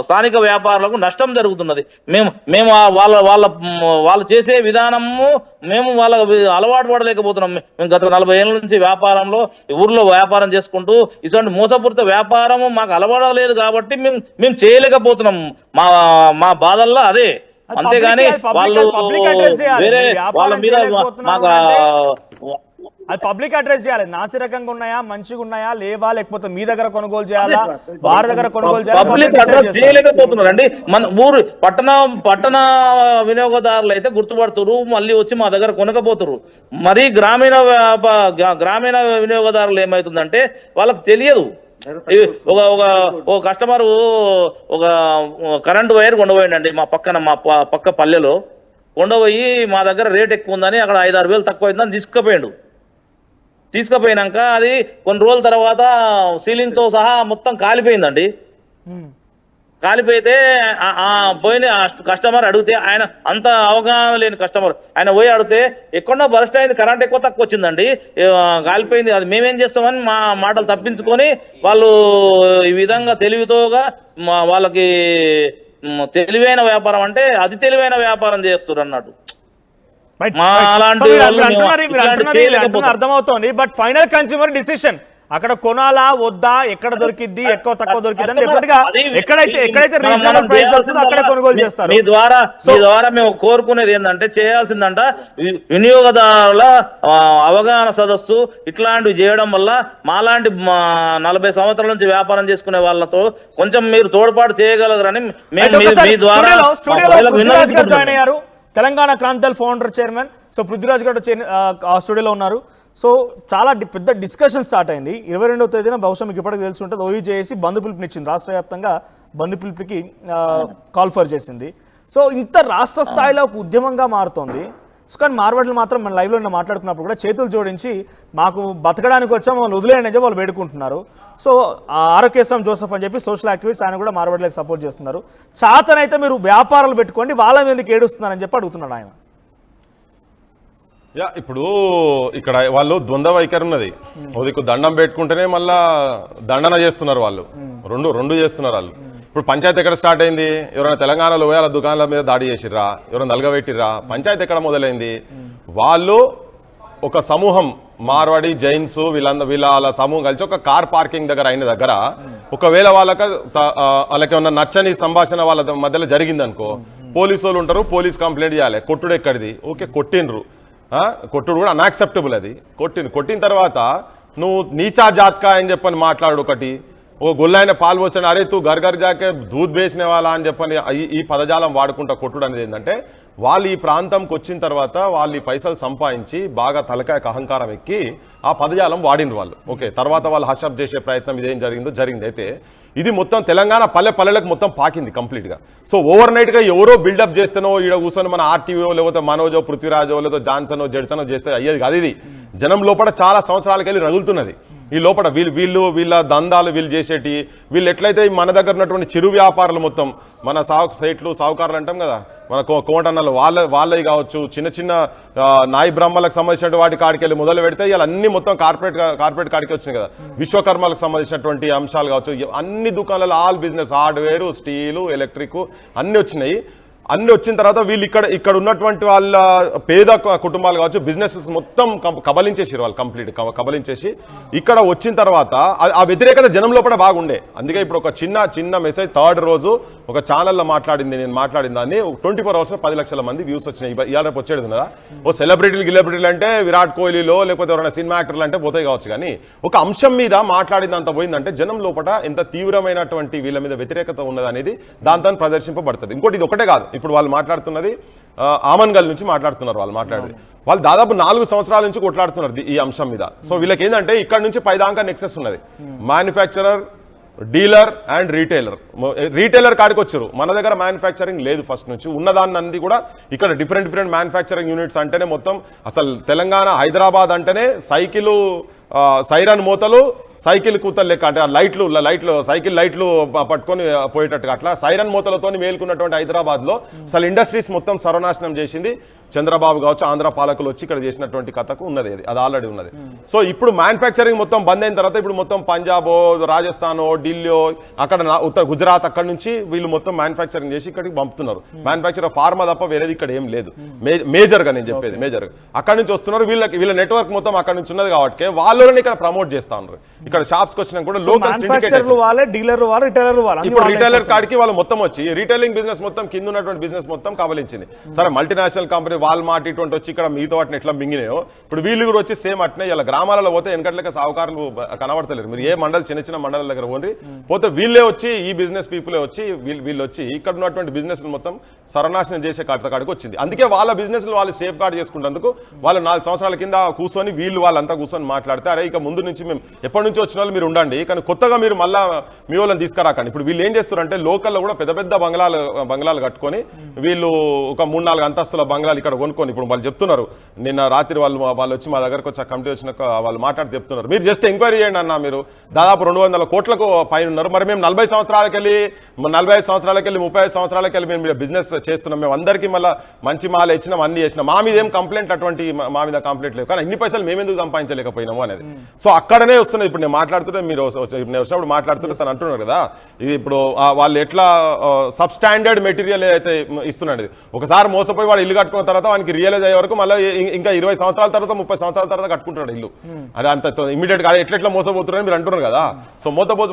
స్థానిక వ్యాపారులకు నష్టం జరుగుతున్నది. మేము వాళ్ళు చేసే విధానము మేము వాళ్ళ అలవాటు పడలేకపోతున్నాం. మేము గత 40 ఏళ్ళ నుంచి వ్యాపారంలో ఊర్లో వ్యాపారం చేసుకుంటూ ఇటువంటి మోసపూరిత వ్యాపారము మాకు అలవాడలేదు కాబట్టి మేము చేయలేకపోతున్నాం. మా బాధల్లో అదే, అంతేగాని వాళ్ళు వేరే వాళ్ళ మీద మాకు అది పబ్లిక్ అడ్రస్ చేయాలి. నాసి రకంగా ఉన్నాయా, మంచిగా ఉన్నాయా, లేవా, లేకపోతే మీ దగ్గర కొనుగోలు చేయాలా, వారి దగ్గర కొనుగోలు చేయాలి, పబ్లిక్ అడ్రస్ చేయలేకపోతున్నారండి. మన ఊరు పట్టణ వినియోగదారులు అయితే గుర్తుపడుతురు, మళ్ళీ వచ్చి మా దగ్గర కొనకపోతురు. మరి గ్రామీణ వినియోగదారులు ఏమవుతుందంటే వాళ్ళకి తెలియదు. ఒక కస్టమర్ ఒక కరెంటు వైర్ కొండపోయిందండి మా పక్క పల్లెలో. కొండపోయి మా దగ్గర రేట్ ఎక్కువ ఉందని అక్కడ 5-6 వేలు తక్కువ అయిందని తీసుకుపోయినాక అది కొన్ని రోజుల తర్వాత సీలింగ్ తో సహా మొత్తం కాలిపోయిందండి. కాలిపోయితే పోయిన కస్టమర్ అడిగితే, ఆయన అంత అవగాహన లేని కస్టమర్, ఆయన పోయి అడిగితే ఎక్కడో బరస్ట్ అయింది, కరెంట్ ఎక్కువ తక్కువ వచ్చిందండి, కాలిపోయింది, అది మేమేం చేస్తామని మా మాటలు తప్పించుకొని వాళ్ళు ఈ విధంగా తెలివితోగా వాళ్ళకి తెలివైన వ్యాపారం అంటే అతి తెలివైన వ్యాపారం చేస్తారు అన్నట్టు. అర్థమవుతోంది. బట్ ఫైనల్ కన్స్యూమర్ డిసిషన్ అక్కడ కొనాలా వద్దా, ఎక్కడ దొరికిద్ది, ఎక్కువ తక్కువ దొరికిద్ది అని డెఫినెట్ గా ఎక్కడైతే రీజనబుల్ ప్రైస్ దొరుకుతుందో అక్కడ కొనుగోలు చేస్తారు. మీ ద్వారా మేము కోరుకునేది ఏంటంటే చేయాల్సిందంట వినియోగదారుల అవగాహన సదస్సు ఇట్లాంటివి చేయడం వల్ల మాలాంటి 40 సంవత్సరాల నుంచి వ్యాపారం చేసుకునే వాళ్ళతో కొంచెం మీరు తోడ్పాటు చేయగలరని మేము మీ ద్వారా జాయిన్ అయ్యారు. తెలంగాణ క్రాంతిదళ్ ఫౌండర్ చైర్మన్ పృథ్వీరాజ్ గారు ఆ స్టూడియోలో ఉన్నారు. సో చాలా పెద్ద డిస్కషన్ స్టార్ట్ అయింది. 22వ తేదీన బహుశా మీకు ఇప్పటికి తెలిసి ఉంటుంది, ఓయూజేఏసీ బంద్ పిలుపునిచ్చింది, రాష్ట్ర వ్యాప్తంగా బంద్ పిలుపుకి కాల్ ఫర్ చేసింది. సో ఇంత రాష్ట్ర స్థాయిలో ఒక ఉద్యమంగా మారుతోంది. కానీ మార్వాడీలు మాత్రం మన లైవ్లో మాట్లాడుకున్నప్పుడు కూడా చేతులు జోడించి మాకు బతకడానికి వచ్చాము వాళ్ళు వదిలేయండి అని వాళ్ళు వేడుకుంటున్నారు. సో ఆరోగ్యస్వామి జోసెఫ్ అని చెప్పి సోషల్ యాక్టివిస్ట్ ఆయన కూడా మార్వాడీలకు సపోర్ట్ చేస్తున్నారు. చాతనైతే మీరు వ్యాపారాలు పెట్టుకోండి వాళ్ళ మీదకి ఏడుస్తున్నారని చెప్పి అడుగుతున్నాడు ఆయన. ఇప్పుడు ఇక్కడ వాళ్ళు ద్వంద్వ వైఖరి ఉన్నది. ఉదికు దండం పెట్టుకుంటేనే మళ్ళా దండన చేస్తున్నారు వాళ్ళు, రెండు చేస్తున్నారు వాళ్ళు. ఇప్పుడు పంచాయతీ ఎక్కడ స్టార్ట్ అయింది? ఎవరైనా తెలంగాణలో పోయి వాళ్ళ దుకాణాల మీద దాడి చేసిర్రా, ఎవరైనా నలగబెట్టిర్రా? పంచాయతీ ఎక్కడ మొదలైంది? వాళ్ళు ఒక సమూహం మార్వాడి జైన్స్ వీళ్ళ సమూహం కలిసి ఒక కార్ పార్కింగ్ దగ్గర అయిన దగ్గర ఒకవేళ వాళ్ళకి ఏమన్నా నచ్చని సంభాషణ వాళ్ళ మధ్యలో జరిగింది అనుకో, పోలీసు వాళ్ళు ఉంటారు, పోలీస్ కంప్లైంట్ చేయాలి. కొట్టుడు ఎక్కడిది? ఓకే కొట్టినరు, కొట్టుడు కూడా అన్యాక్సెప్టబుల్. అది కొట్టిన తర్వాత నువ్వు నీచా జాత్కా అని చెప్పని మాట్లాడు. ఒకటి ఓ గొల్లైన పాలు పోసాడు, అరే తూ గర్గర్ జాకే దూద్ బేసిన వాళ్ళ అని చెప్పని ఈ పదజాలం వాడుకుంటా కొట్టుడు అనేది ఏంటంటే, వాళ్ళు ఈ ప్రాంతంకి వచ్చిన తర్వాత వాళ్ళు ఈ పైసలు సంపాదించి బాగా తలకాయకు అహంకారం ఎక్కి ఆ పదజాలం వాడిన వాళ్ళు. ఓకే తర్వాత వాళ్ళు హషప్ చేసే ప్రయత్నం ఇదేం జరిగింది. అయితే ఇది మొత్తం తెలంగాణ పల్లెలకు మొత్తం పాకింది కంప్లీట్గా. సో ఓవర్ నైట్గా ఎవరో బిల్డప్ చేస్తేనో ఈడ కూర్చొని మన ఆర్టీవో లేకపోతే మనోజో పృథ్వీరాజో లేకపోతే జాన్సనో జెడ్సనో చేస్తే అయ్యేది కాదు. ఇది జనం లోపల చాలా సంవత్సరాలకి వెళ్ళి రగులుతున్నది. ఈ లోపల వీళ్ళ దందాలు వీళ్ళు చేసేటి, వీళ్ళు ఎట్లయితే మన దగ్గర ఉన్నటువంటి చిరు వ్యాపారులు మొత్తం మన సైట్లు సావుకారులు అంటాం కదా, మన కోటన్నలు వాళ్ళవి కావచ్చు, చిన్న నాయి బ్రహ్మలకు సంబంధించిన వాటి కాడికి వెళ్ళి మొదలు పెడితే ఇలా అన్ని మొత్తం కార్పొరేట్ కాడికి వచ్చినాయి కదా. విశ్వకర్మలకు సంబంధించినటువంటి అంశాలు కావచ్చు, అన్ని దుకాణాలు all business, hardware, steel, electric అన్ని వచ్చినాయి. అన్ని వచ్చిన తర్వాత వీళ్ళు ఇక్కడ ఉన్నటువంటి వాళ్ళ పేద కుటుంబాలు కావచ్చు, బిజినెసెస్ మొత్తం కబలించేసారు వాళ్ళు, కంప్లీట్ కబలించేసి ఇక్కడ వచ్చిన తర్వాత ఆ వ్యతిరేకత జనం లోపల బాగుండే. అందుకే ఇప్పుడు ఒక చిన్న మెసేజ్ థర్డ్ రోజు ఒక ఛానల్లో నేను మాట్లాడిన దాన్ని 24 hours 10 లక్షల మంది వ్యూస్ వచ్చినాయి. ఇవాళ రేపు వచ్చేది కదా, ఓ సెలబ్రిటీలు అంటే విరాట్ కోహ్లీలో లేకపోతే ఎవరైనా సినిమా యాక్టర్లు అంటే పోతాయి కావచ్చు, కానీ ఒక అంశం మీద మాట్లాడినంత పోయిందంటే జనం లోపల ఎంత తీవ్రమైనటువంటి వీళ్ళ మీద వ్యతిరేకత ఉన్నదనేది దాంతో ప్రదర్శింపబడుతుంది. ఇంకోటి ఇది ఒకటే కాదు, ఇప్పుడు వాళ్ళు మాట్లాడుతున్నది ఆమన్గల్ నుంచి మాట్లాడుతున్నారు. వాళ్ళు దాదాపు 4 సంవత్సరాల నుంచి కొట్లాడుతున్నారు ఈ అంశం మీద. సో వీళ్ళకి ఏంటంటే ఇక్కడ నుంచి పైదాకా నెక్సెస్ ఉన్నది. మ్యానుఫ్యాక్చరర్, డీలర్ అండ్ రీటైలర్ కాడికి వచ్చారు. మన దగ్గర మ్యానుఫ్యాక్చరింగ్ లేదు ఫస్ట్ నుంచి, ఉన్నదాన్ని కూడా ఇక్కడ డిఫరెంట్ మ్యానుఫ్యాక్చరింగ్ యూనిట్స్ అంటేనే మొత్తం అసలు తెలంగాణ హైదరాబాద్ అంటేనే సైకిల్ సైరన్ మూతలు, సైకిల్ కూతలు లెక్క, అంటే లైట్లు సైకిల్ లైట్లు పట్టుకొని పోయేటట్టుగా అట్లా సైరన్ మూతలతో మేలుకున్నటువంటి హైదరాబాద్లో అసలు ఇండస్ట్రీస్ మొత్తం సర్వనాశనం చేసింది చంద్రబాబు కావచ్చు, ఆంధ్ర పాలకులు వచ్చి ఇక్కడ చేసినటువంటి కథకు ఉన్నది. అది ఆల్రెడీ ఉన్నది. సో ఇప్పుడు మ్యానుఫ్యాక్చరింగ్ మొత్తం బంద్ అయిన తర్వాత ఇప్పుడు మొత్తం పంజాబో, రాజస్థానో, ఢిల్లీ, అక్కడ గుజరాత్ అక్కడ నుంచి వీళ్ళు మొత్తం మ్యానుఫ్యాక్చరింగ్ చేసి ఇక్కడికి పంపుతున్నారు. మ్యానుఫ్యాక్చర్ ఫార్మా తప్ప వేరేది ఇక్కడ ఏం లేదు. మేజర్గా నేను చెప్పేది మేజర్గా అక్కడ నుంచి వస్తున్నారు. వీళ్ళ నెట్వర్క్ మొత్తం అక్కడ నుంచి ఉన్నది కాబట్టి వాళ్ళని ఇక్కడ ప్రమోట్ చేస్తా ఉన్నారు. ఇక్కడ షాప్స్ వచ్చినా కూడా లోకల్ ఇప్పుడు రిటైలర్ కాడికి వాళ్ళు మొత్తం వచ్చి రీటైలింగ్ బిజినెస్ మొత్తం కింద ఉన్నటువంటి బిజినెస్ మొత్తం కబలించింది. సరే మల్టీనేషనల్ కంపెనీ వాల్మార్ట్ ఇటువంటి వచ్చి ఇక్కడ మిగతా వాటిని ఎట్లా మింగినాయో ఇప్పుడు వీళ్ళు కూడా వచ్చి సేమ్ అట్నే ఇలా గ్రామాలలో పోతే వెనకట్లక సావుకారులు కనబడతలేరు. మీరు ఏ చిన్న మండల దగ్గర పోతే వీళ్ళే వచ్చి ఈ బిజినెస్ పీపులే వచ్చి వీళ్ళు వచ్చి ఇక్కడ ఉన్నటువంటి బిజినెస్ మొత్తం సర్వనాశనం చేసే కాడికి వచ్చింది. అందుకే వాళ్ళ బిజినెస్ వాళ్ళు సేఫ్ గార్డ్ చేసుకుంటేందుకు వాళ్ళు 4 సంవత్సరాల కింద కూర్చొని వాళ్ళంతా కూర్చొని మాట్లాడితే, అరే ఇక ముందు నుంచి మేము ఎప్పటి నుంచి వచ్చిన వాళ్ళు మీరు ఉండండి, కానీ కొత్తగా మీరు మళ్ళా మీ వాళ్ళని తీసుకురాకండి. ఇప్పుడు వీళ్ళు ఏం చేస్తారంటే లోకల్లో కూడా పెద్ద బంగ్లాలు కట్టుకొని వీళ్ళు ఒక 3-4 అంతస్తుల బంగ్లాలు ఇక్కడ కొనుక్కొని ఇప్పుడు వాళ్ళు చెప్తున్నారు. నిన్న రాత్రి వాళ్ళు వచ్చి మా దగ్గరకు వచ్చి కమిటీ వచ్చినాక వాళ్ళు మాట్లాడి చెప్తున్నారు, మీరు జస్ట్ ఎంక్వైరీ చేయండి అన్న, మీరు దాదాపు 200 కోట్లకు పైన ఉన్నారు, మరి మేము 40 సంవత్సరాలకి వెళ్ళి 45 సంవత్సరాలకి వెళ్ళి 35 సంవత్సరాలకి వెళ్ళి మేము బిజినెస్ చేస్తున్నాం, మేము అందరికీ మళ్ళీ మంచి మాలు ఇచ్చినాం, అన్ని చేసినాం, మా మీద ఏం కంప్లైంట్ అటువంటి మా మీద కంప్లైంట్ లేవు, కానీ ఇన్ని పైసలు మేమెందుకు సంపాదించలేకపోయినాము అనేది. సో అక్కడనే వస్తున్నాయి. ఇప్పుడు నేను మాట్లాడుతుంటే మీరు వచ్చినప్పుడు మాట్లాడుతుంటే తను అంటున్నారు కదా, ఇది ఇప్పుడు వాళ్ళు ఎట్లా సబ్ స్టాండర్డ్ మెటీరియల్ అయితే ఇస్తున్నాడు. ఒకసారి మోసపోయి వాడు ఇల్లు కట్టుకున్న తర్వాత వానికి రియలైజ్ అయ్యే వరకు మళ్ళీ ఇంకా 20 సంవత్సరాల తర్వాత 30 సంవత్సరాల తర్వాత కట్టుకుంటాడు ఇల్లు. అది అంత ఇమీడియట్ గా ఎట్లా మోసపోతున్నారని మీరు అంటున్నారు కదా. సో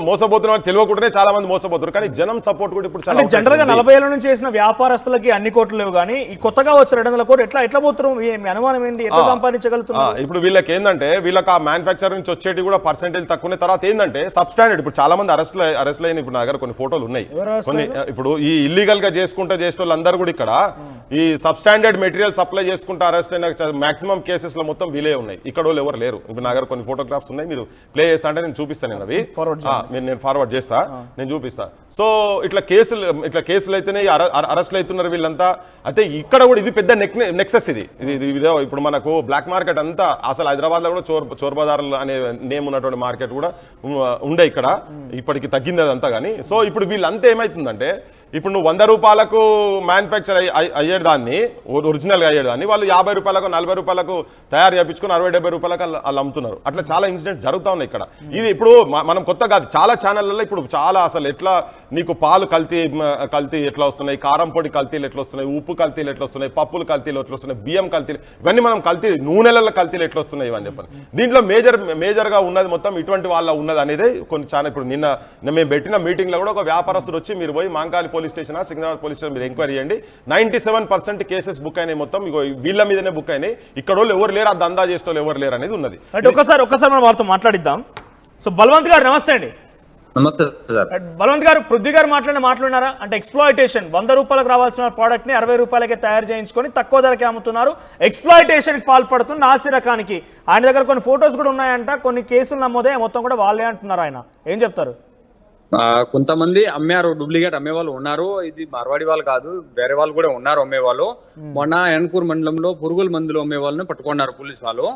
మోసపోతున్న తెలియకుండానే చాలా మంది మోసపోతున్నారు, కానీ జనం సపోర్ట్ కూడా ఇప్పుడు చాలా జనరల్ గా 40 ఏళ్ల నుంచి చేసిన వ్యాపారస్తులకి అన్ని కోట్లు లేవు, కానీ ఈ కొత్తగా వచ్చిన 200 కోట్లు ఎట్లా పోతున్నారు? మీ అనుమానం ఏంటి? ఎట్లా సంపాదించగలుగుతున్నారు? ఇప్పుడు వీళ్ళకి ఏంటంటే వీళ్ళకి ఆ మ్యానుఫ్యాక్చర్ నుంచి వచ్చేటి కూడా పర్సెంటేజ్ తక్కువ. తర్వాత ఏంటంటే సబ్ స్టాండర్డ్ ఇప్పుడు చాలా మంది అరెస్ట్ అయిన ఇప్పుడు నా దగ్గర కొన్ని ఫోటోలు ఉన్నాయి. కొన్ని ఇప్పుడు ఈ ఇల్లీగల్ గా చేసుకుంటే చేసే వాళ్ళందరూ కూడా ఇక్కడ ఈ సబ్స్టాండర్డ్ మెటీరియల్ సప్లై చేసుకుంటూ అరెస్ట్ అయిన మాక్సిమం కేసెస్లో మొత్తం వీలే ఉన్నాయి. ఇక్కడ వాళ్ళు ఎవరు లేరు. ఇప్పుడు నా దగ్గర కొన్ని ఫోటోగ్రాఫ్స్ ఉన్నాయి, మీరు ప్లే చేస్తా అంటే నేను చూపిస్తాను. నేను అవి నేను ఫార్వర్డ్ చేస్తా, నేను చూపిస్తా. సో ఇట్లా కేసులు అయితేనే అరెస్ట్లు అవుతున్నారు వీళ్ళంతా. అయితే ఇక్కడ కూడా ఇది పెద్ద నెక్సెస్. ఇది ఇప్పుడు మనకు బ్లాక్ మార్కెట్ అంతా అసలు హైదరాబాద్లో కూడా చోర్ బజార్లు అనే నేమ్ ఉన్నటువంటి మార్కెట్ కూడా ఉండే ఇక్కడ. ఇప్పటికి తగ్గింది అదంతా కానీ. సో ఇప్పుడు వీళ్ళంతా ఏమవుతుందంటే, ఇప్పుడు నువ్వు 100 రూపాయలకు మ్యానుఫ్యాక్చర్ అయ్యేదాన్ని, ఒరిజినల్గా అయ్యేదాన్ని వాళ్ళు 50 రూపాయలకు 40 రూపాయలకు తయారు చేయించుకొని 60-70 రూపాయలకు వాళ్ళు అమ్ముతున్నారు. అట్లా చాలా ఇన్సిడెంట్స్ జరుగుతూ ఉన్నాయి ఇక్కడ. ఇది ఇప్పుడు మనం కొత్త కాదు, చాలా ఛానళ్ళలో ఇప్పుడు చాలా అసలు ఎట్లా నీకు పాలు కల్తీ ఎట్లా వస్తున్నాయి, కారం పొడి కల్తీలు ఎట్లా వస్తున్నాయి, ఉప్పు కల్తీలు ఎట్లా వస్తున్నాయి, పప్పులు కల్తీలు ఎట్లా వస్తున్నాయి, బియ్యం కల్తీలు, ఇవన్నీ మనం నూనెల కల్తీలు ఎట్లా వస్తున్నాయి ఇవన్నీ చెప్పండి. దీంట్లో మేజర్గా ఉన్నది మొత్తం ఇటువంటి వాళ్ళ ఉన్నది అనేది కొన్ని ఛానల్. ఇప్పుడు నిన్న మేము పెట్టిన మీటింగ్లో కూడా ఒక వ్యాపారస్తుడు వచ్చి, మీరు పోయి మాంకాలి police station, Secunderabad police station మీరు ఎంక్వైరీ చేయండి, 97% కేసెస్ బుక్ అయినాయి. మొత్తం వీళ్ళ మీదనే బుక్ అయినాయి. ఇక్కడ వాళ్ళు ఎవరు లేరు, ఆ దందా చేసే వాళ్ళు ఎవరు లేరు అనేది ఉన్నది. అంటే ఒక్కసారి మనం వాళ్ళతో మాట్లాడిద్దాం. సో బలవంత్ గారు నమస్తే అండి. నమస్తే సార్. బలవంత్ గారు, పృథ్వీ గారు మాట్లాడినారా? అంటే ఎక్స్ప్లాయిటేషన్, 100 రూపాయలకు రావాల్సిన ప్రోడక్ట్ ని 60 రూపాయలకే తయారు చేయించుకొని తక్కువ ధరకే అమ్ముతున్నారు, ఎక్స్ప్లాయిటేషన్ కి పాల్పడుతున్న నాసి రకానికి. ఆయన దగ్గర కొన్ని ఫొటోస్ కూడా ఉన్నాయంట, కొన్ని కేసులు నమోదే, మొత్తం కూడా వాళ్ళే అంటున్నారు. ఆయన ఏం చెప్తారు? కొంతమంది అమ్మారు, డూప్లికేట్ అమ్మే వాళ్ళు ఉన్నారు. ఇది మార్వాడి వాళ్ళు కాదు, వేరే వాళ్ళు కూడా ఉన్నారు అమ్మేవాళ్ళు. మొన్న ఎన్కూర్ మండలంలో పురుగుల మందులు అమ్మే వాళ్ళని పట్టుకున్నారు పోలీసు వాళ్ళు.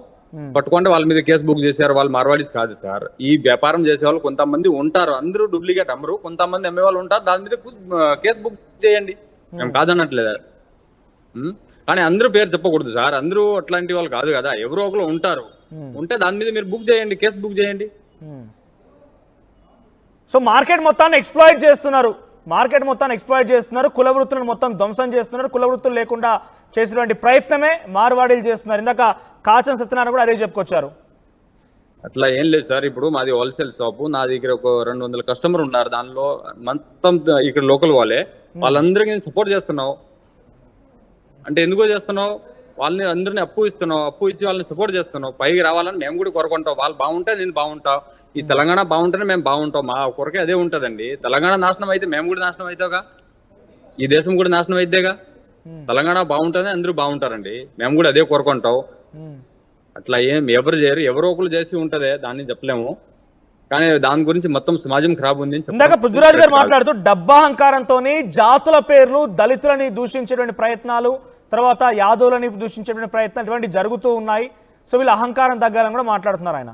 పట్టుకుంటే వాళ్ళ మీద కేసు బుక్ చేశారు. వాళ్ళు మార్వాడీస్ కాదు సార్. ఈ వ్యాపారం చేసే వాళ్ళు కొంతమంది ఉంటారు, అందరూ డూప్లికేట్ అమ్మరు, కొంతమంది అమ్మే వాళ్ళు ఉంటారు. దాని మీద కేసు బుక్ చేయండి, మేము కాదనట్లేదు. కానీ అందరూ పేరు చెప్పకూడదు సార్, అందరూ అట్లాంటి వాళ్ళు కాదు కదా, ఎవరో ఒకరు ఉంటారు. ఉంటే దాని మీద మీరు బుక్ చేయండి, కేసు బుక్ చేయండి. సో మార్కెట్ మొత్తాన్ని ఎక్స్ప్లాయిట్ చేస్తున్నారు, కుల వృత్తులను మొత్తం ధ్వంసం చేస్తున్నారు, కుల వృత్తులు లేకుండా చేసినటువంటి ప్రయత్నమే మార్వాడీలు చేస్తున్నారు. ఇందాక కాచన్ సత్యనారాయణ కూడా అదే చెప్పుకొచ్చారు. అట్లా ఏం లేదు సార్. ఇప్పుడు మాది హోల్సేల్ షాపు, నా దగ్గర ఒక 200 కస్టమర్ ఉన్నారు. దానిలో మొత్తం ఇక్కడ లోకల్ వాళ్ళందరికీ సపోర్ట్ చేస్తున్నావు. అంటే ఎందుకో చేస్తున్నావు, వాళ్ళని అందరినీ అప్పు ఇచ్చి వాళ్ళని సపోర్ట్ చేస్తున్నావు. పైకి రావాలని మేము కూడా కోరుకుంటాం. వాళ్ళు బాగుంటే నేను బాగుంటా, ఈ తెలంగాణ బాగుంటేనే మేము బాగుంటాం. మా కొరకే అదే ఉంటుందండి. తెలంగాణ నాశనం అయితే మేము కూడా నాశనం అవుతావుగా, ఈ దేశం కూడా నాశనం అయితేగా. తెలంగాణ బాగుంటేనే అందరూ బాగుంటారండి, మేము కూడా అదే కోరుకుంటాం. అట్లా ఏం ఎవరు చేయరు, ఎవరో ఒకరు చేసి ఉంటదే, దాన్ని చెప్పలేము. కానీ దాని గురించి మొత్తం సమాజం ఖరాబ్ ఉంది. ఇందాక పృథ్వీరాజ్ గారు మాట్లాడుతూ డబ్బాహంకారంతో జాతుల పేర్లు, దళితులని దూషించేటువంటి ప్రయత్నాలు, తర్వాత యాదవులని దూషించేటువంటి ప్రయత్నాలు ఇటువంటి జరుగుతూ ఉన్నాయి. సో వీళ్ళ అహంకారం తగ్గాలని కూడా మాట్లాడుతున్నారు ఆయన.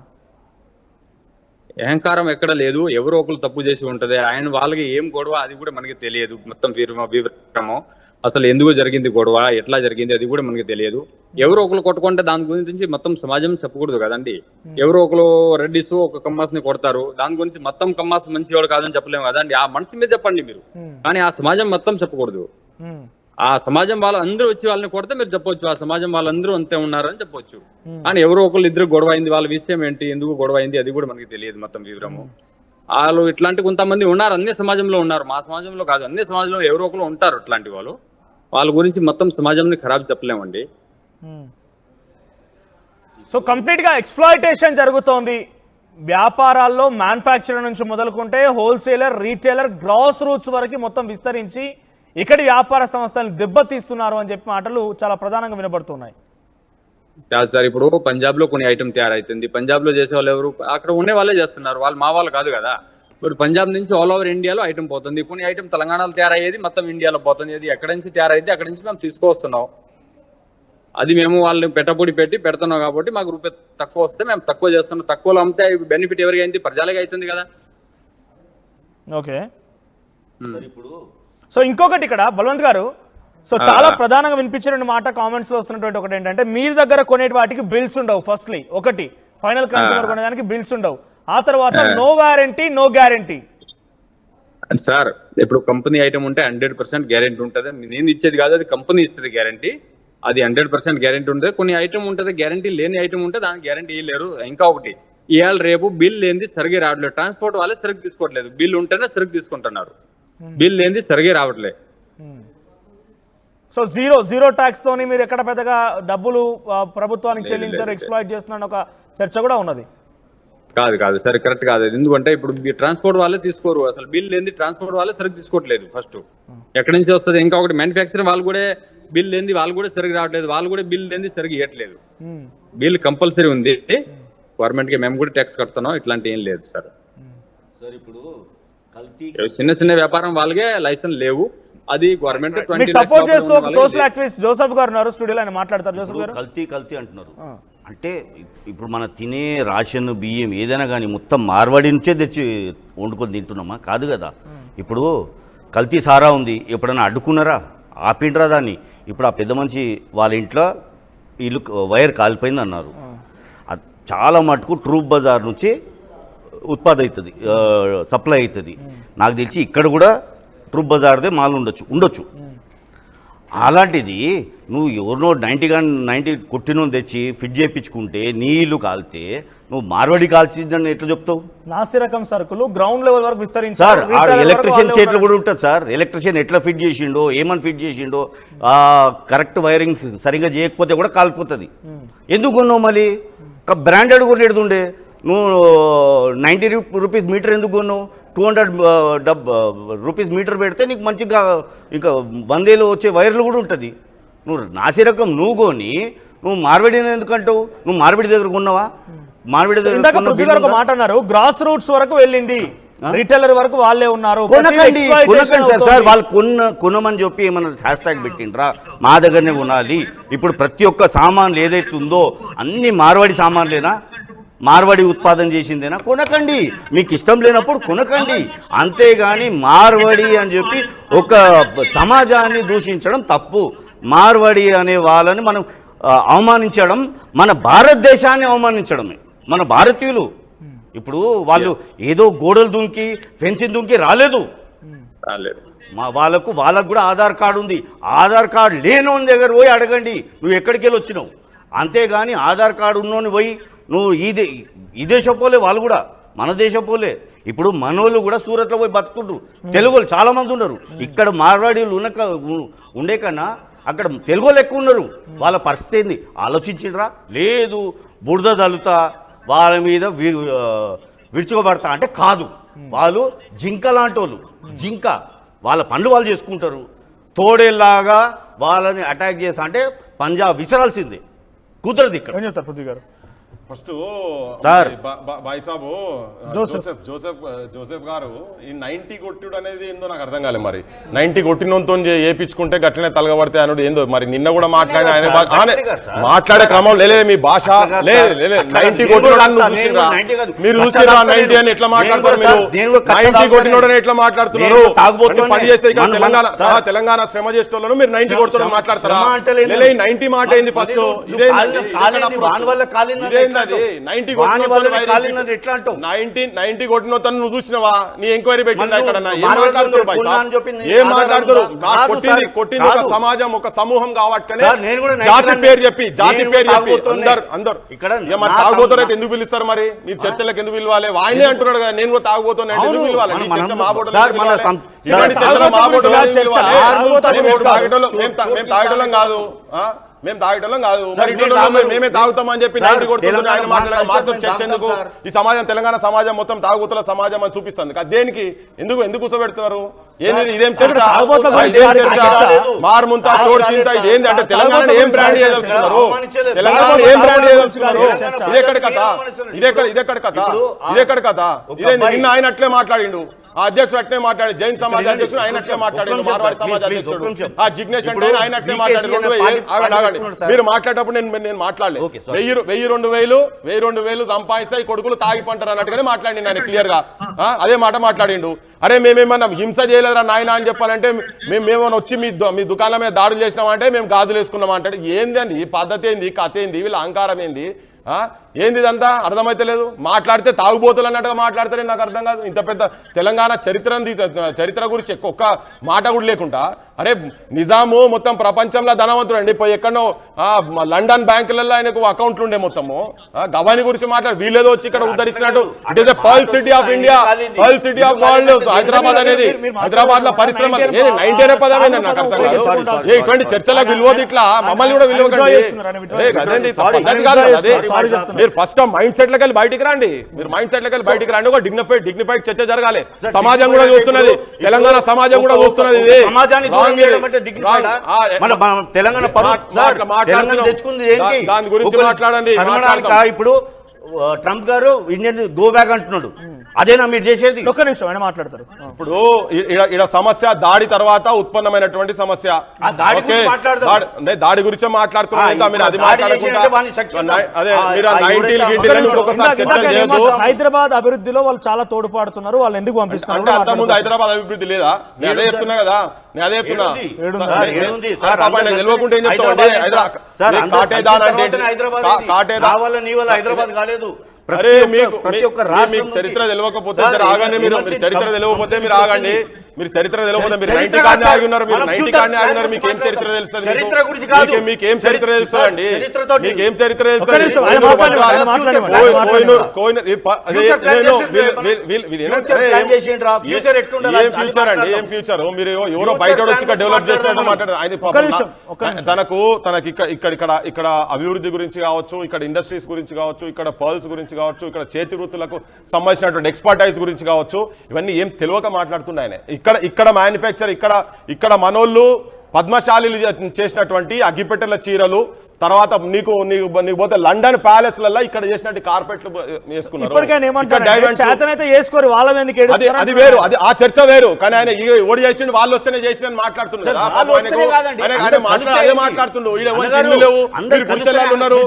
అహంకారం ఎక్కడ లేదు, ఎవరో ఒకరు తప్పు చేసి ఉంటది. ఆయన వాళ్ళకి ఏం గొడవ అది కూడా మనకి తెలియదు. మొత్తం వివరము అసలు ఎందుకు జరిగింది గొడవ, ఎట్లా జరిగింది అది కూడా మనకి తెలియదు. ఎవరో ఒకరు కొట్టుకుంటే దాని గురించి మొత్తం సమాజం చెప్పకూడదు కదండి. ఎవరో ఒకరు రెడ్డిస్ ఒక కమ్మాస్ని కొడతారు, దాని గురించి మొత్తం కమ్మాస్ మంచివాడు కాదని చెప్పలేము కదండి. ఆ మనిషి మీద చెప్పండి మీరు, కానీ ఆ సమాజం మొత్తం చెప్పకూడదు. ఆ సమాజం వాళ్ళు అందరూ వచ్చి వాళ్ళని కొడితే మీరు చెప్పొచ్చు, ఆ సమాజం వాళ్ళందరూ అంతే ఉన్నారని చెప్పొచ్చు. కానీ ఎవరో ఒకళ్ళు ఇద్దరు గొడవ అయింది, వాళ్ళ విషయం ఏంటి, ఎందుకు గొడవ అయింది అది కూడా మనకి తెలియదు మొత్తం వివరము. వాళ్ళు ఇట్లాంటి కొంతమంది ఉన్నారు, అన్ని సమాజంలో ఉన్నారు, మా సమాజంలో కాదు, అన్ని సమాజంలో ఎవరో ఒకరు ఉంటారు ఇట్లాంటి వాళ్ళు. వాళ్ళ గురించి మొత్తం సమాజంని ఖరాబ్ చెప్పలేమండి. సో కంప్లీట్ గా ఎక్స్ప్లాయిటేషన్ జరుగుతోంది వ్యాపారాల్లో. మ్యానుఫ్యాక్చరర్ నుంచి మొదలుకుంటే హోల్సేలర్, రీటైలర్, గ్రాస్ రూట్స్ వరకు మొత్తం విస్తరించి ఇక్కడి వ్యాపార సంస్థలను దెబ్బతీస్తున్నారు అని చెప్పి మాటలు చాలా ప్రధానంగా వినబడుతున్నాయి. సార్ ఇప్పుడు పంజాబ్ లో కొన్ని ఐటమ్ తయారైతుంది, పంజాబ్ లో చేసే వాళ్ళు ఎవరు, అక్కడ ఉండే వాళ్ళే చేస్తున్నారు, వాళ్ళు మా వాళ్ళు కాదు కదా. ఇప్పుడు పంజాబ్ నుంచి ఆల్ ఓవర్ ఇండియాలో ఐటమ్ పోతుంది, కొన్ని ఐటమ్ తెలంగాణలో తయారయ్యేది మొత్తం ఇండియాలో పోతుంది. అది ఎక్కడి నుంచి తయారైతే అక్కడి నుంచి మేము తీసుకొస్తున్నాం. అది మేము వాళ్ళని పెట్టుబడి పెడుతున్నాం కాబట్టి మాకు రూపాయి తక్కువ వస్తే మేము తక్కువ చేస్తున్నాం. తక్కువలో అమ్మితే బెనిఫిట్ ఎవరికి అయింది, ప్రజలకి అవుతుంది కదా. ఓకే, సో ఇంకొకటి ఇక్కడ బలవంత్ గారు, సో చాలా ప్రధానంగా వినిపించిన మాట కామెంట్స్ లో వస్తున్నటువంటి ఒకటి ఏంటంటే, మీరు దగ్గర కొనే వాటికి బిల్స్ ఉండవు. ఫస్ట్లీ ఒకటి, ఫైనల్ కన్స్యూమర్ కొనేదానికి బిల్స్ ఉండవు. ఆ తర్వాత no warranty, no guarantee. Sir ఇప్పుడు కంపెనీ ఐటమ్ ఉంటే 100% గ్యారెంటీ ఉంటుంది. నేను ఇచ్చేది కాదు, అది కంపెనీ ఇస్తుంది గ్యారెంటీ. అది 100% గ్యారెంటీ ఉంటుంది. కొన్ని ఐటమ్ ఉంటుంది గ్యారెంటీ లేని ఐటమ్ ఉంటే దానికి గ్యారెంటీ ఇవ్వలేరు. ఇంకా ఒకటి, ఇవాళ రేపు బిల్ లేనిది సరిగ్గా రావట్లేదు. ట్రాన్స్పోర్ట్ వాళ్ళే సరిగ్గా తీసుకోవట్లేదు, బిల్ ఉంటేనే సరిగ్గా తీసుకుంటున్నారు, బిల్ లేనిది సరిగ్గా రావట్లేదు. సో జీరో ట్యాక్స్ తోని మీరు ఎక్కడ పెద్దగా డబ్బులు ప్రభుత్వానికి చెల్లించారు, ఎక్స్ప్లాయిట్ చేస్తున్న ఒక చర్చ కూడా ఉన్నది. కాదు సరే, కరెక్ట్ కాదు. ఎందుకంటే ఇప్పుడు ట్రాన్స్పోర్ట్ వాళ్ళే తీసుకోరు, అసలు బిల్ లేని ట్రాన్స్పోర్ట్ వాళ్ళే సరిగ్గా తీసుకోవట్లేదు. ఫస్ట్ ఎక్కడి నుంచి వస్తుంది. ఇంకా ఒకటి, మ్యానుఫ్యాక్చరింగ్ వాళ్ళు కూడా బిల్ ఏంది వాళ్ళు కూడా సరిగ్గా రావట్లేదు, వాళ్ళు కూడా బిల్ ఏంది సరిగ్గా ఇవ్వట్లేదు. బిల్ కంపల్సరీ ఉంది గవర్నమెంట్కి, మేము కూడా ట్యాక్స్ కడుతున్నాం, ఇట్లాంటి ఏం లేదు సార్. సార్ ఇప్పుడు కల్తీ చిన్న చిన్న వ్యాపారం వాళ్ళకే లైసెన్స్ లేవు, అది గవర్నమెంట్ మీకు సపోర్ట్ చేస్తూ ఒక సోషల్ యాక్టివిస్ట్ జోసెఫ్ గారు ఉన్నారు స్టూడియోలో, ఆయన మాట్లాడతారు. జోసెఫ్ గారు, కల్తీ అంటున్నారు. అంటే ఇప్పుడు మన తినే రేషన్ బియ్యం ఏదైనా కానీ మొత్తం మార్వాడి నుంచే తెచ్చి వండుకొని తింటున్నామా? కాదు కదా. ఇప్పుడు కల్తీ సారా ఉంది, ఎప్పుడైనా అడ్డుకున్నారా? ఆపిండ్రా దాన్ని? ఇప్పుడు ఆ పెద్ద మనిషి వాళ్ళ ఇంట్లో ఇల్లు వైర్ కాలిపోయింది అన్నారు. చాలా మటుకు ట్రూప్ బజార్ నుంచి ఉత్పత్తి అవుతుంది, సప్లై అవుతుంది. నాకు తెలిసి ఇక్కడ కూడా ట్రూప్ బజార్దే మాల్ ఉండొచ్చు. అలాంటిది నువ్వు ఎవరినో 90 కొట్టినో తెచ్చి ఫిట్ చేయించుకుంటే నీళ్లు కాలితే నువ్వు మార్వాడి కాల్చిందని ఎట్లా చెప్తావు? నాసిరకం సరుకులు గ్రౌండ్ లెవెల్ వరకు సార్ విస్తరించారు. ఎలక్ట్రిషియన్ చేతులు కూడా ఉంటుంది సార్. ఎలక్ట్రిషియన్ ఎట్లా ఫిట్ చేసిండో, ఏమని ఫిట్ చేసిండో, కరెక్ట్ వైరింగ్ సరిగ్గా చేయకపోతే కూడా కాలిపోతుంది. ఎందుకు కొన్నావు మళ్ళీ? బ్రాండెడ్ కొనేడుతుండే నువ్వు 90 రూపీస్ మీటర్ ఎందుకు కొన్నావు? 200 రూపీస్ మీటర్ పెడితే నీకు మంచిగా ఇంకా 100 వచ్చే వైర్లు కూడా ఉంటుంది. నువ్వు నాసిరకం నువ్వు కొని నువ్వు మార్వాడిని ఎందుకంటావు? నువ్వు మార్వాడి దగ్గర కొన్నావా? మార్వాడి దగ్గర మాట అన్నారు, గ్రాస్ రూట్స్ వరకు వెళ్ళింది, రిటైలర్ వరకు వాళ్ళే ఉన్నారు. సార్ వాళ్ళు కొనమని చెప్పి ఏమన్నా హ్యాష్ ట్యాగ్ పెట్టిండ్రా? మా దగ్గరనే కొనాలి. ఇప్పుడు ప్రతి ఒక్క సామాన్లు ఏదైతే ఉందో అన్ని మార్వాడి సామాన్లేనా? మార్వాడి ఉత్పాదన చేసిందేనా? కొనకండి. మీకు ఇష్టం లేనప్పుడు కొనకండి. అంతేగాని మార్వాడి అని చెప్పి ఒక సమాజాన్ని దూషించడం తప్పు. మార్వాడి అనే వాళ్ళని మనం అవమానించడం మన భారతదేశాన్ని అవమానించడమే. మన భారతీయులు ఇప్పుడు వాళ్ళు ఏదో గోడలు దుంకి ఫెన్సింగ్ దుంకి రాలేదు. వాళ్ళకు కూడా ఆధార్ కార్డు ఉంది. ఆధార్ కార్డు లేనోని దగ్గర పోయి అడగండి నువ్వు ఎక్కడికి వెళ్ళి వచ్చినావు. అంతేగాని ఆధార్ కార్డు ఉన్నోని పోయి నువ్వు ఈ దేశం పోలే, వాళ్ళు కూడా మన దేశం పోలే. ఇప్పుడు మనోళ్ళు కూడా సూరత్లో పోయి బతుకుంటారు. తెలుగులు చాలామంది ఉన్నారు. ఇక్కడ మార్వాడీలు ఉండే కన్నా అక్కడ తెలుగులు ఎక్కువ ఉన్నారు. వాళ్ళ పరిస్థితి ఏంది ఆలోచించిండ్రా? లేదు. బురద తలుతా వాళ్ళ మీద విరుచుకోబడతా అంటే కాదు. వాళ్ళు జింక లాంటి వాళ్ళు. జింక వాళ్ళ పనులు వాళ్ళు చేసుకుంటారు. తోడేలాగా వాళ్ళని అటాక్ చేస్తా అంటే పంజాబ్ విసరాల్సిందే. కుదరదు ఇక్కడ. ఏం చెప్తారు పృథ్వీ గారు? First sir bye Sabu Joseph గారు ఈ 90 కొట్టుడు అనేది ఏందో నాకు అర్థం కాలేదు. మరి 90 కొట్టినంతో ఏపించుకుంటే గట్లనే తలగబడితే అనుడు ఏందో. మరి నిన్న కూడా మాట్లాడిన ఆయన మాట్లాడే క్రమం లేదు. మీ భాష లేదు 90 కొట్టినోడు మీరు చూసిరా 90 అని ఎట్లా మాట్లాడతారు? మీరు 90 కొట్టినోడని ఎట్లా మాట్లాడుతున్నారు? పని చేస్తే తెలంగాణ శ్రమ చేసేటోళ్ళను మీరు 90 కొడుతున్న మాట్లాడతారా? 90 మాట ఏంది? ఫస్ట్ ఇదే 90 కొట్టిన నువ్వు చూసినవా? నీ ఎంక్వైరీ పెట్టిందా? ఏం మాట్లాడుతారు? కొట్టింది ఒక సమాజం, ఒక సమూహం కాబట్టి జాతి పేరు చెప్పి అందరు ఇక్కడ తాగుబోతారు. అయితే ఎందుకు పిలుస్తారు? మరి మీరు చర్చలకు ఎందుకు పిలవాలి? ఆయనే అంటున్నాడు కదా నేను కూడా తాగుబోతున్నా, ఎందుకు పిలవాలి? మేము తాగటం కాదు, మేము తాగటం కాదు. మేమే తాగుతామని చెప్పి 90 కొడుతుంది. ఆయన మాతో చర్చ ఎందుకు? ఈ సమాజం తెలంగాణ సమాజం మొత్తం తాగుతున్న సమాజం అని చూపిస్తుంది. దేనికి? ఎందుకు కూర్చోబెడుతున్నారు? ఏంది ఇదేం చర్చ? మార్ముంతా చోడ్చింత ఇదేంది అంటే తెలంగాణ ఏం బ్రాండ్ చేయదలుచుకున్నారు? తెలంగాణ ఏం బ్రాండ్ చేయదలుచుకున్నారు? ఇదెక్కడ కథ? ఇదేంది? నిన్న ఆయన అట్లే మాట్లాడిండు. ఆ అధ్యక్షుడు అట్లే మాట్లాడి, జైన్ సమాజ అధ్యక్షుడు ఆయన అట్లే మాట్లాడాడు, మార్వాడి సమాజ అధ్యక్షుడు ఆ జిగ్నేష్ అంటే ఆయన అట్లే మాట్లాడారు. మీరు మాట్లాడేటప్పుడు నేను మాట్లాడలేదు. 1000-2000 సంపాదిస్తాయి కొడుకులు తాగి పంటారు అన్నట్టుగానే మాట్లాడిండు ఆయన క్లియర్ గా. అదే మాట మాట్లాడిండు. అరే మేమేమన్నా హింస చేయలేదురా నాయన అని చెప్పాలంటే మేమేమన్నా వచ్చి మీ దుకాణం మీద దాడులు చేసినామంటే మేము గాజులు వేసుకున్నాం అంటాడు. ఏంది అండి ఈ పద్ధతి? ఏంది కథ? ఏంది వీళ్ళ అహంకారం? ఏంది ఏంది ఇదంతా? అర్థమైతే లేదు. మాట్లాడితే తాగుబోతులు అన్నట్టుగా మాట్లాడతారని నాకు అర్థం కాదు. ఇంత పెద్ద తెలంగాణ చరిత్ర గురించి ఒక్క మాట కూడా లేకుండా అరే నిజాము మొత్తం ప్రపంచంలో ధనవంతుడు అండి. పోయి ఎక్కడో లండన్ బ్యాంకులలో ఆయనకు అకౌంట్లు ఉండే మొత్తము. గవాని గురించి మాట్లాడు. వీళ్ళేదో వచ్చి ఇక్కడ ఉద్ధరించినట్టు. It is a pearl city of India, pearl city of world Hyderabad అనేది. హైదరాబాద్ లో పరిశ్రమ 90 అనే పదం ఏంటండి నాకు అర్థం కాదు. ఇటువంటి చర్చలకు విలువది ఇట్లా మమ్మల్ని కూడా విలువ మీరు ఫస్ట్ మైండ్ సెట్ లకి వెళ్ళి బయటికి రండి. మీరు మైండ్ సెట్ లకి వెళ్ళి బయటికి రండి. ఒక డిగ్నిఫైడ్ చర్చ జరగాలి. సమాజం కూడా చూస్తున్నది, తెలంగాణ సమాజం కూడా చూస్తున్నది. దాని గురించి మాట్లాడండి. ఇప్పుడు ట్రంప్ గారు ఇండియన్ గో బ్యాక్ అంటున్నాడు, అదేనా మీరు చేసేది? ఒక్క నిమిషం ఆయన మాట్లాడతారు. ఇప్పుడు ఈడ సమస్య దాడి తర్వాత ఉత్పన్నమైనటువంటి సమస్య. దాడి గురించే మాట్లాడుతున్నారు. హైదరాబాద్ అభివృద్ధిలో వాళ్ళు చాలా తోడ్పడుతున్నారు, వాళ్ళు ఎందుకు పంపిస్తున్నారు అంటే అంతకుముందు హైదరాబాద్ అభివృద్ధి లేదా? నేను అదే చెప్తున్నా కదా, నేను అదే చెప్తున్నా. తెలియకుంటే ఏం చెప్తామండి? హైదరాబాద్ కాలేదు. అరే మీకు చరిత్ర తెలియకపోతే ఆగండి. మీరు చరిత్ర తెలియకపోతే మీరు ఆగండి. మీరు చరిత్ర తెలియకపోతే మీరు 90 కాడనే ఆగి ఉన్నారు. మీరు 90 కాడనే ఆగినారు. మీకేం చరిత్ర తెలుస్తుంది? మీకేం చరిత్ర తెలుస్తుందండి? మీకేం చరిత్ర తెలుస్తుంది? ఏం ఫ్యూచర్ అండి? ఏం ఫ్యూచర్? మీరు ఎవరో బయట వచ్చి డెవలప్ చేసినట్టు మాట్లాడారు. తనకు ఇక్కడ అభివృద్ధి గురించి కావచ్చు, ఇక్కడ ఇండస్ట్రీస్ గురించి కావచ్చు, ఇక్కడ పర్ల్స్ గురించి కావచ్చు, ఇక్కడ చేతి వృత్తులకు సంబంధించినటువంటి ఎక్స్పర్టైజ్ గురించి కావచ్చు, ఇవన్నీ ఏం తెలియక మాట్లాడుతున్నాయన. ఇక్కడ మ్యానుఫ్యాక్చర్, ఇక్కడ మనోళ్ళు పద్మశాలీలు చేసినటువంటి అగ్గిపెట్టెల చీరలు, తర్వాత నీకు పోతే లండన్ ప్యాలెస్లలో ఇక్కడ చేసినట్టు కార్పెట్లు వేసుకున్నారు. అది వేరు, అది ఆ చర్చ వేరు. కానీ ఆయన ఓడి చేసిండు, వాళ్ళు వస్తేనే చేసిన మాట్లాడుతున్నారు. అదే మాట్లాడుతుండ్రు. లేవు ఉన్నారు.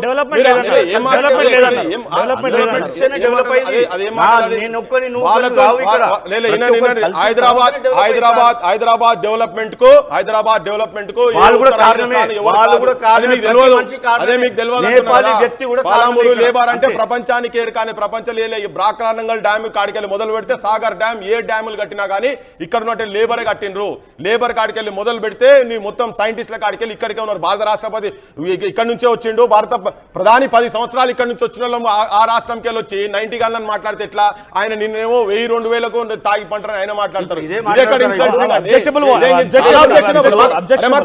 హైదరాబాద్ డెవలప్మెంట్ కు తెలియదు. అదే మీకు తెలియదు. పాలమూరు లేబర్ అంటే ప్రపంచానికి ఏరు కానీ ప్రపంచం బ్రాక్రానంగల్ డ్యామ్ కాడికెళ్ళి మొదలు పెడితే సాగర్ డ్యామ్ ఏ డ్యాములు కట్టినా కానీ ఇక్కడ ఉన్న లేబరే కట్టినరు. లేబర్ కాడికెళ్ళి మొదలు పెడితే నీ మొత్తం సైంటిస్టుల కాడికెళ్ళి ఇక్కడికే ఉన్నారు. భారత రాష్ట్రపతి ఇక్కడ నుంచే వచ్చిండు. భారత ప్రధాని 10 సంవత్సరాలు ఇక్కడ నుంచి వచ్చిన ఆ రాష్ట్రంకి వెళ్ళి వచ్చి 90 గాలని మాట్లాడితే ఎట్లా? ఆయన నిన్నేమో 1000-2000 తాగి పంటారని ఆయన మాట్లాడతారు.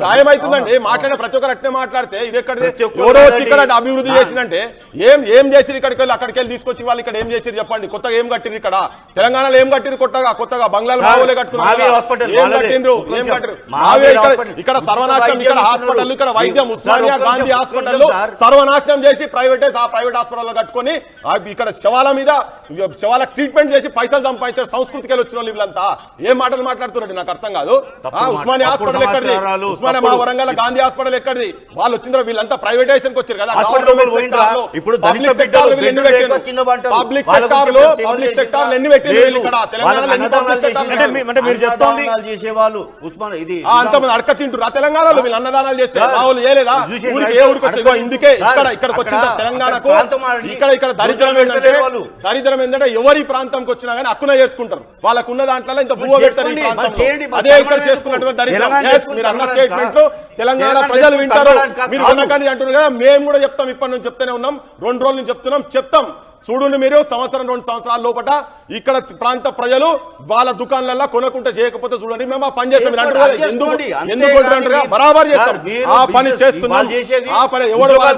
గాయమవుతుందండి మాట్లాడిన ప్రతి ఒక్కరు అట్నే మాట్లాడితే. ఇది ఎక్కడ ఎవరో వచ్చి ఇక్కడ అభివృద్ధి చేసినంటే ఏం చేసిరు? ఇక్కడికి వెళ్ళి అక్కడికి వెళ్ళి తీసుకొచ్చి వాళ్ళు ఇక్కడ ఏం చేసిరు చెప్పండి? కొత్తగా ఏం కట్టిరు? ఇక్కడ తెలంగాణలో ఏం కట్టిరు? కొత్తగా బంగ్లాలు మావోలే కట్టుకున్నారు. ఇక్కడ సర్వనాశనం. ఇక్కడ హాస్పిటల్, ఇక్కడ వైద్యం, ఉస్మానియా గాంధీ హాస్పిటల్ సర్వనాశనం చేసి ప్రైవేట్ హాస్పిటల్ కట్టుకొని ఇక్కడ శవాల ట్రీట్మెంట్ చేసి పైసలు సంపాదించారు. సంస్కృతికి వెళ్ళి వచ్చిన వాళ్ళు వీళ్ళంతా ఏం మాటలు మాట్లాడుతున్నారు? నాకు అర్థం కాదు. ఉస్మానియా హాస్పిటల్ ఎక్కడిది? ఉస్మానియా మా వరంగల్ గాంధీ హాస్పిటల్ ఎక్కడిది? వాళ్ళు వచ్చిందో వీళ్ళంతా ప్రైవేటైజేషన్ కి వచ్చారు కదా. పబ్లిక్ సెక్టార్ ఎన్ని పెట్టారు ఇక్కడ తెలంగాణలో? మీరు చెప్తాను అంతమంది అడక తింటారు ఆ తెలంగాణలో. వీళ్ళు అన్నదానాలు చేస్తే వాళ్ళు చేయలేదా? ఏ ఊరికి వచ్చి ఇందుకే ఇక్కడికి వచ్చిన తెలంగాణకు ఇక్కడ దరిద్రం ఏంటంటే ఎవరి ప్రాంతంకి వచ్చినా కానీ హక్కున చేసుకుంటారు. వాళ్ళకు ఉన్న దాంట్లో ఇంత భూవ పెడతారు. అదే ఇక్కడ చేసుకున్నటువంటి దరిద్రం. మీరు అన్న స్టేట్మెంట్ తెలంగాణ ప్రజలు వింటారు. మీరు కొనకని అంటున్నారు కదా, మేము కూడా చెప్తాం. ఇప్పటి నుంచి చెప్తూనే ఉన్నాం. 2 రోజుల నుంచి చెప్తాం. చూడండి, మీరు 1-2 సంవత్సరాల లోపల ఇక్కడ ప్రాంత ప్రజలు వాళ్ళ దుకాణాలలో కొనకుంటే చేయకపోతే చూడండి మేము ఆ పని చేస్తాం. ఎందుకు బరాబర్ చేస్తాం. ఆ పని చేస్తున్నాం. ఆ పని ఎవడు వాళ్ళ